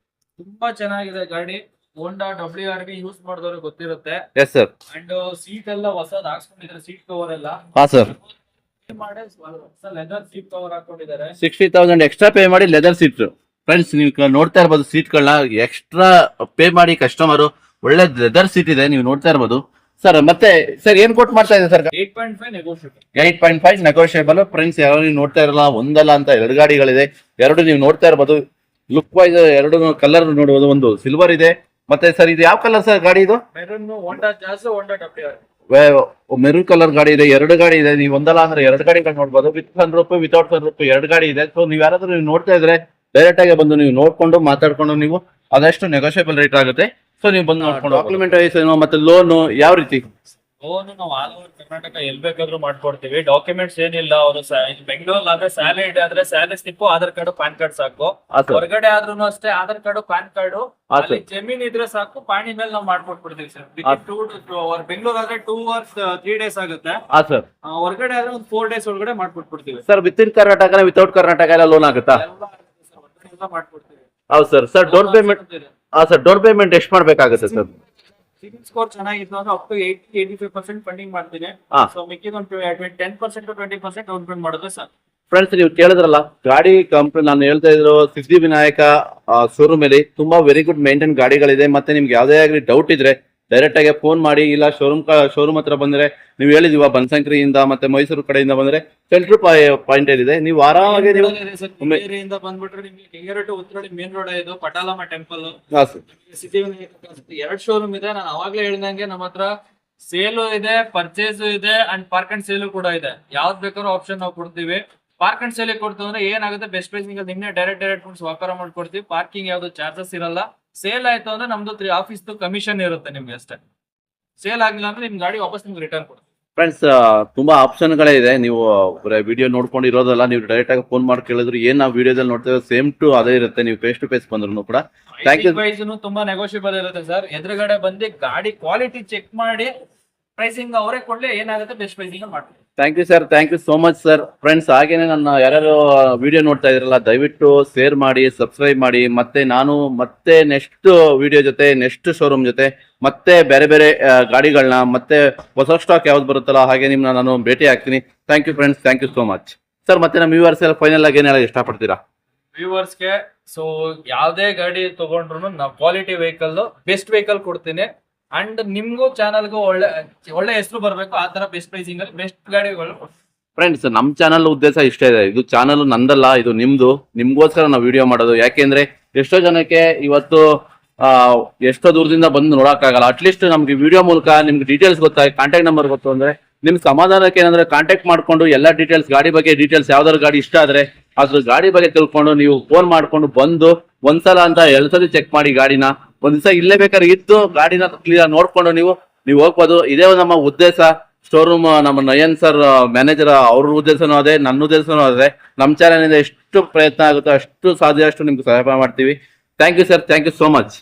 ತುಂಬಾ ಚೆನ್ನಾಗಿದೆ ಗಾಡಿ. ಹೋಂಡಾ WRV ಯೂಸ್ ಮಾಡಿದವ್ರು ಗೊತ್ತಿರುತ್ತೆ. Yes sir. ಅಂಡ್ ಸೀಟ್ ಎಲ್ಲ ಹೊಸದ್ ಹಾಕ್ಸ್ಕೊಂಡಿದ್ದಾರೆ. ಸೀಟ್ ಕವರ್ ಎಲ್ಲ ಹಾ ಸರ್. ಲೆದರ್ ಸೀಟ್ ಕವರ್ ಹಾಕೊಂಡಿದ್ದಾರೆ. 60,000 ಎಕ್ಸ್ಟ್ರಾ ಪೇ ಮಾಡಿ ಲೆದರ್ ಸೀಟ್. ಫ್ರೆಂಡ್ಸ್ ನೀವು ನೋಡ್ತಾ ಇರ್ಬೋದು ಸೀಟ್ಗಳನ್ನ ಎಕ್ಸ್ಟ್ರಾ ಪೇ ಮಾಡಿ ಕಸ್ಟಮರ್ ಒಳ್ಳೆ ಲೆದರ್ ಸೀಟ್ ಇದೆ ನೀವು ನೋಡ್ತಾ ಇರ್ಬೋದು ಸರ್. ಮತ್ತೆ ಸರ್ ಏನ್ ಕೊಟ್ಟು ಮಾಡ್ತಾ ಇದೆ ಸರ್? 8.5 ನೆಗೋಷಿಯಬಲ್. 8.5 ನೆಗೋಷಿಯಬಲ್. ಫ್ರೆಂಡ್ಸ್ ಯಾರು ನೀವು ನೋಡ್ತಾ ಇರಲ್ಲ, ಒಂದಲ್ಲ ಅಂತ 2 ಗಾಡಿಗಳಿದೆ. 2 ನೀವು ನೋಡ್ತಾ ಇರ್ಬೋದು. ಲುಕ್ ವೈಸ್ 2 ಕಲರ್ ನೋಡಬಹುದು. ಒಂದು ಸಿಲ್ವರ್ ಇದೆ. ಮತ್ತೆ ಸರ್ ಇದು ಯಾವ ಕಲರ್ ಸರ್ ಗಾಡಿ? ಇದು ಮೆರೂನ್. ಹೋಂಡಾ ಜಾಸ್, ಹೋಂಡಾ WRV. ಮೆರೂನ್ ಕಲರ್ ಗಾಡಿ ಇದೆ. 2 ಗಾಡಿ ಇದೆ. ನೀವು ಒಂದಲ್ಲ ಅಂದ್ರೆ 2 ಗಾಡಿಗಳು ನೋಡ್ಬೋದು. ವಿತ್ ₹100, ವಿತೌಟ್ ₹100 2 ಗಾಡಿ ಇದೆ. ಸೊ ನೀವು ಯಾರಾದ್ರೂ ನೀವು ನೋಡ್ತಾ ಇದ್ರೆ ಡೈರೆಕ್ಟ್ ಆಗಿ ಬಂದು ನೀವು ನೋಡ್ಕೊಂಡು ಮಾತಾಡ್ಕೊಂಡು ನೀವು ಅದಷ್ಟು ನೆಗೋಷಿಯಬಲ್ ರೇಟ್ ಆಗುತ್ತೆ. ಸೊ ನೀವು ಬಂದು ನೋಡ್ಕೊಂಡು ಡಾಕ್ಯುಮೆಂಟೇಶನ್ ಮತ್ತೆ ಲೋನ್ ಯಾವ ರೀತಿ? ಲೋನ್ ನಾವು ಆಲ್ ಓವರ್ ಕರ್ನಾಟಕ ಎಲ್ ಬೇಕಾದ್ರೂ ಮಾಡ್ಕೊಡ್ತೀವಿ. ಡಾಕ್ಯುಮೆಂಟ್ಸ್ ಏನಿಲ್ಲ. ಅವರು ಬೆಂಗಳೂರಲ್ಲಿ ಆದ್ರೆ ಸ್ಯಾಲರಿ ಆದ್ರೆ salary slip, Aadhaar card, PAN card ಸಾಕು. ಹೊರಗಡೆ ಆದ್ರೂ ಅಷ್ಟೇ ಆಧಾರ್ ಕಾರ್ಡ್, ಪಾನ್ ಕಾರ್ಡ್. ಜಮೀನ್ ಇದ್ರೆ ಸಾಕು, ಪಾಣಿ ಮೇಲೆ ನಾವು ಮಾಡ್ಕೊಟ್ಬಿಡ್ತೀವಿ ಸರ್. ಬೆಂಗಳೂರು ಆದ್ರೆ 2 or 3 days ಆಗುತ್ತೆ. ಹೊರಗಡೆ ಆದ್ರೆ ಒಂದು 4 days ಒಳಗಡೆ ಮಾಡ್ಕೊಟ್ಬಿಡ್ತೀವಿ sir. With in Karnataka, without Karnataka ಎಲ್ಲ ಲೋನ್ ಆಗುತ್ತಾ? ಮಾಡ್ಕೊಡ್ತೀವಿ. ಹೌದು sir. Sir down payment down payment ಎಷ್ಟು ಮಾಡ್ಬೇಕಾಗುತ್ತೆ ಸರ್? ಸಿಬಿಲ್ ಸ್ಕೋರ್ ಚೆನ್ನಾಗಿತ್ತು ಅಂದ್ರೆ ಅಪ್ ಟು 80-85% ಫಂಡಿಂಗ್ ಮಾಡ್ತೀನಿ. ಸೊ ಮಿಕ್ಕಿದ ಒಂದು 10% to 20% ಡೌನ್ ಪೇಮೆಂಟ್ ಮಾಡಿದ್ರೆ ಸರ್. ಫ್ರೆಂಡ್ಸ್ ನೀವು ಕೇಳಿದ್ರಲ್ಲ ಗಾಡಿ ಕಂಪ್ನಿ, ನಾನು ಹೇಳ್ತಾ ಇದ್ರು ಸಿದ್ಧಿವಿನಾಯಕ ಶೋರೂಮ್ ಅಲ್ಲಿ ತುಂಬಾ ವೆರಿ ಗುಡ್ ಮೇಂಟೈನ್ ಗಾಡಿಗಳಿದೆ. ಮತ್ತೆ ನಿಮ್ಗೆ ಯಾವ್ದೇ ಆಗಲಿ ಡೌಟ್ ಇದ್ರೆ ಡೈರೆಕ್ಟ್ ಆಗಿ ಫೋನ್ ಮಾಡಿ. ಇಲ್ಲ ಶೋರೂಮ್ ಹತ್ರ ಬಂದ್ರೆ ನೀವು ಹೇಳಿದೀವ ಬನಶಂಕರಿಯಿಂದ ಮತ್ತೆ ಮೈಸೂರು ಕಡೆಯಿಂದ ಬಂದ್ರೆ ಸೆಂಟ್ರಲ್ ಪಾಯಿಂಟ್ ಇದೆ. ನೀವು ಆರಾಮಾಗಿ ಬಂದ್ಬಿಟ್ರೆ ನಿಮ್ಗೆ Kengeri to Uttarahalli main road ಇದು ಪಟಾಲಮ್ಮ ಟೆಂಪಲ್. ಸಿದ್ಧಿವಿನಾಯಕ 2 ಶೋರೂಮ್ ಇದೆ. ನಾನು ಅವಾಗ್ಲೇ ಹೇಳಿದಂಗೆ ನಮ್ಮ ಹತ್ರ ಸೇಲು ಇದೆ, ಪರ್ಚೇಸ್ ಇದೆ, ಅಂಡ್ ಪಾರ್ಕ್ ಅಂಡ್ ಸೇಲು ಕೂಡ ಇದೆ. ಯಾವ್ದು ಬೇಕಾದ್ರೂ ಆಪ್ಷನ್ ನಾವು ಕೊಡ್ತೀವಿ. ಪಾರ್ಕ್ ಅಂಡ್ ಸೇಲ್ ಕೊಡ್ತೀವಿ ಅಂದ್ರೆ ಏನಾಗುತ್ತೆ ಬೆಸ್ಟ್ ಪ್ರೈಸಿಂಗ್ ನಿಮ್ನೆ ಡೈರೆಕ್ಟ್ ವ್ಯಾಪಾರ ಮಾಡ್ಕೊಡ್ತೀವಿ. ಪಾರ್ಕಿಂಗ್ ಯಾವ್ದು ಚಾರ್ಜಸ್ ಇರಲ್ಲ. ಸೇಲ್ ಆಯ್ತು ಅಂದ್ರೆ ನಮ್ದು 3 ಆಫೀಸ್ ಕಮಿಷನ್ ಇರುತ್ತೆ ನಿಮ್ಗೆ ಅಷ್ಟೇ. ಸೇಲ್ ಆಗಿಲ್ಲ ಅಂದ್ರೆ ನಿಮ್ ಗಾಡಿ ವಾಪಸ್ ನಿಮ್ಗೆ ರಿಟರ್ನ್ ಕೊಡ್ತೀವಿ. ಫ್ರೆಂಡ್ಸ್ ತುಂಬಾ ಆಪ್ಷನ್ಗಳೇ ಇದೆ. ನೀವು ವಿಡಿಯೋ ನೋಡ್ಕೊಂಡು ಇರೋದಲ್ಲ, ನೀವು ಡೈರೆಕ್ಟ್ ಆಗಿ ಫೋನ್ ಮಾಡಿ ಕೇಳಿದ್ರು ಏನ್ ನಾವು ವಿಡಿಯೋದಲ್ಲಿ ನೋಡ್ತೇವೆ ಸೇಮ್ ಟು ಅದೇ ಇರುತ್ತೆ. ನೀವು ಫೇಸ್ ಟು ಫೇಸ್ ಬಂದ್ರು ಕೂಡ ಪ್ರೈಸ್ನು ತುಂಬಾ ನೆಗೋಷಿಯಬಲ್ ಇರುತ್ತೆ ಸರ್. ಎದುರುಗಡೆ ಬಂದು ಗಾಡಿ ಕ್ವಾಲಿಟಿ ಚೆಕ್ ಮಾಡಿ ಪ್ರೈಸಿಂಗ್ ಅವರೇ ಕೊಡ್ಲಿ ಏನಾಗುತ್ತೆ ಬೆಸ್ಟ್ ಪ್ರೈಸಿಂಗ್ ಮಾಡ್ತೀವಿ. Thank you sir, thank you so much sir. Friends, ಹಾಗೇನೆ ನನ್ನ ಯಾರ್ಯಾರು ವಿಡಿಯೋ ನೋಡ್ತಾ ಇದ್ರಲ್ಲ, ದಯವಿಟ್ಟು ಶೇರ್ ಮಾಡಿ, ಸಬ್ಸ್ಕ್ರೈಬ್ ಮಾಡಿ. ಮತ್ತೆ ನೆಕ್ಸ್ಟ್ ವಿಡಿಯೋ ಜೊತೆ, ನೆಕ್ಸ್ಟ್ ಶೋರೂಮ್ ಜೊತೆ, ಮತ್ತೆ ಬೇರೆ ಬೇರೆ ಗಾಡಿಗಳನ್ನ, ಮತ್ತೆ ಹೊಸ ಸ್ಟಾಕ್ ಯಾವ್ದು ಬರುತ್ತಲ್ಲ ಹಾಗೆ ನಿಮ್ನ ನಾನು ಭೇಟಿ ಆಗ್ತೀನಿ. Thank you friends, thank you so much sir. ಮತ್ತೆ ನಮ್ಮ ವ್ಯೂವರ್ಸ್ ಎಲ್ಲ ಫೈನಲ್ ಆಗಿ ಏನ್ ಹೇಳಕ್ ಇಷ್ಟಪಡ್ತೀರಾ? ವ್ಯೂವರ್ಸ್ಗೆ ಸೊ ಯಾವ್ದೇ ಗಾಡಿ ತಗೊಂಡ್ರು ನಾವು ಕ್ವಾಲಿಟಿ ವೆಹಿಕಲ್, ಬೆಸ್ಟ್ ವೆಹಿಕಲ್ ಕೊಡ್ತೀನಿ. ಅಂಡ್ ನಿಮ್ಗೂ ಚಾನಲ್ಗೂ ಒಳ್ಳೆ ಹೆಸರು ಬರ್ಬೇಕು, ಆ ತರ ಬೆಸ್ಟ್ ಪ್ರೈಸಿಂಗ್ ಅಲ್ಲಿ ಬೆಸ್ಟ್ ಗಾಡಿಗಳು. ಫ್ರೆಂಡ್ಸ್, ನಮ್ಮ ಚಾನಲ್ ಉದ್ದೇಶ ಇಷ್ಟೇ ಇದೆ. ಇದು ಚಾನಲ್ ನಂದಲ್ಲ, ಇದು ನಿಮ್ದು. ನಿಮ್ಗೋಸ್ಕರ ನಾವು ವಿಡಿಯೋ ಮಾಡೋದು. ಯಾಕೆಂದ್ರೆ ಎಷ್ಟೋ ಜನಕ್ಕೆ ಇವತ್ತು ಎಷ್ಟೋ ದೂರದಿಂದ ಬಂದು ನೋಡಕ್ಕಾಗಲ್ಲ. ಅಟ್ಲೀಸ್ಟ್ ನಮ್ಗೆ ವಿಡಿಯೋ ಮೂಲಕ ನಿಮ್ಗೆ ಡೀಟೇಲ್ಸ್ ಗೊತ್ತಾಗಿ, ಕಾಂಟ್ಯಾಕ್ಟ್ ನಂಬರ್ ಗೊತ್ತು ಅಂದ್ರೆ ನಿಮ್ ಸಮಾಧಾನಕ್ಕೆ ಏನಂದ್ರೆ ಕಾಂಟ್ಯಾಕ್ಟ್ ಮಾಡ್ಕೊಂಡು ಎಲ್ಲ ಡೀಟೇಲ್ಸ್, ಗಾಡಿ ಬಗ್ಗೆ ಡೀಟೇಲ್ಸ್, ಯಾವ್ದಾದ್ರು ಗಾಡಿ ಇಷ್ಟ ಆದ್ರೆ ಅದ್ರ ಗಾಡಿ ಬಗ್ಗೆ ತಿಳ್ಕೊಂಡು ನೀವು ಫೋನ್ ಮಾಡ್ಕೊಂಡು ಬಂದು ಒಂದ್ಸಲ ಅಂತ 2 ಸತಿ ಚೆಕ್ ಮಾಡಿ ಗಾಡಿನ. ಒಂದ್ ದಿವಸ ಇಲ್ಲೇ ಬೇಕಾದ್ರೆ ಇದ್ದು ಗಾಡಿನ ಕ್ಲಿಯರ್ ನೋಡ್ಕೊಂಡು ನೀವು ಹೋಗ್ಬೋದು. ಇದೇ ನಮ್ಮ ಉದ್ದೇಶ. ಶೋರೂಮ್ ನಮ್ಮ ನಯನ್ ಸರ್ ಮ್ಯಾನೇಜರ್, ಅವ್ರ ಉದ್ದೇಶನೂ ಅದೇ, ನನ್ನ ಉದ್ದೇಶನೂ ಅದೇ. ನಮ್ಮ ಚಾನಲ್ ಇಂದ ಎಷ್ಟು ಪ್ರಯತ್ನ ಆಗುತ್ತೋ ಅಷ್ಟು ಸಾಧ್ಯ ಅಷ್ಟು ನಿಮ್ಗೆ ಸಹಾಯ ಮಾಡ್ತೀವಿ. Thank you sir, thank you so much.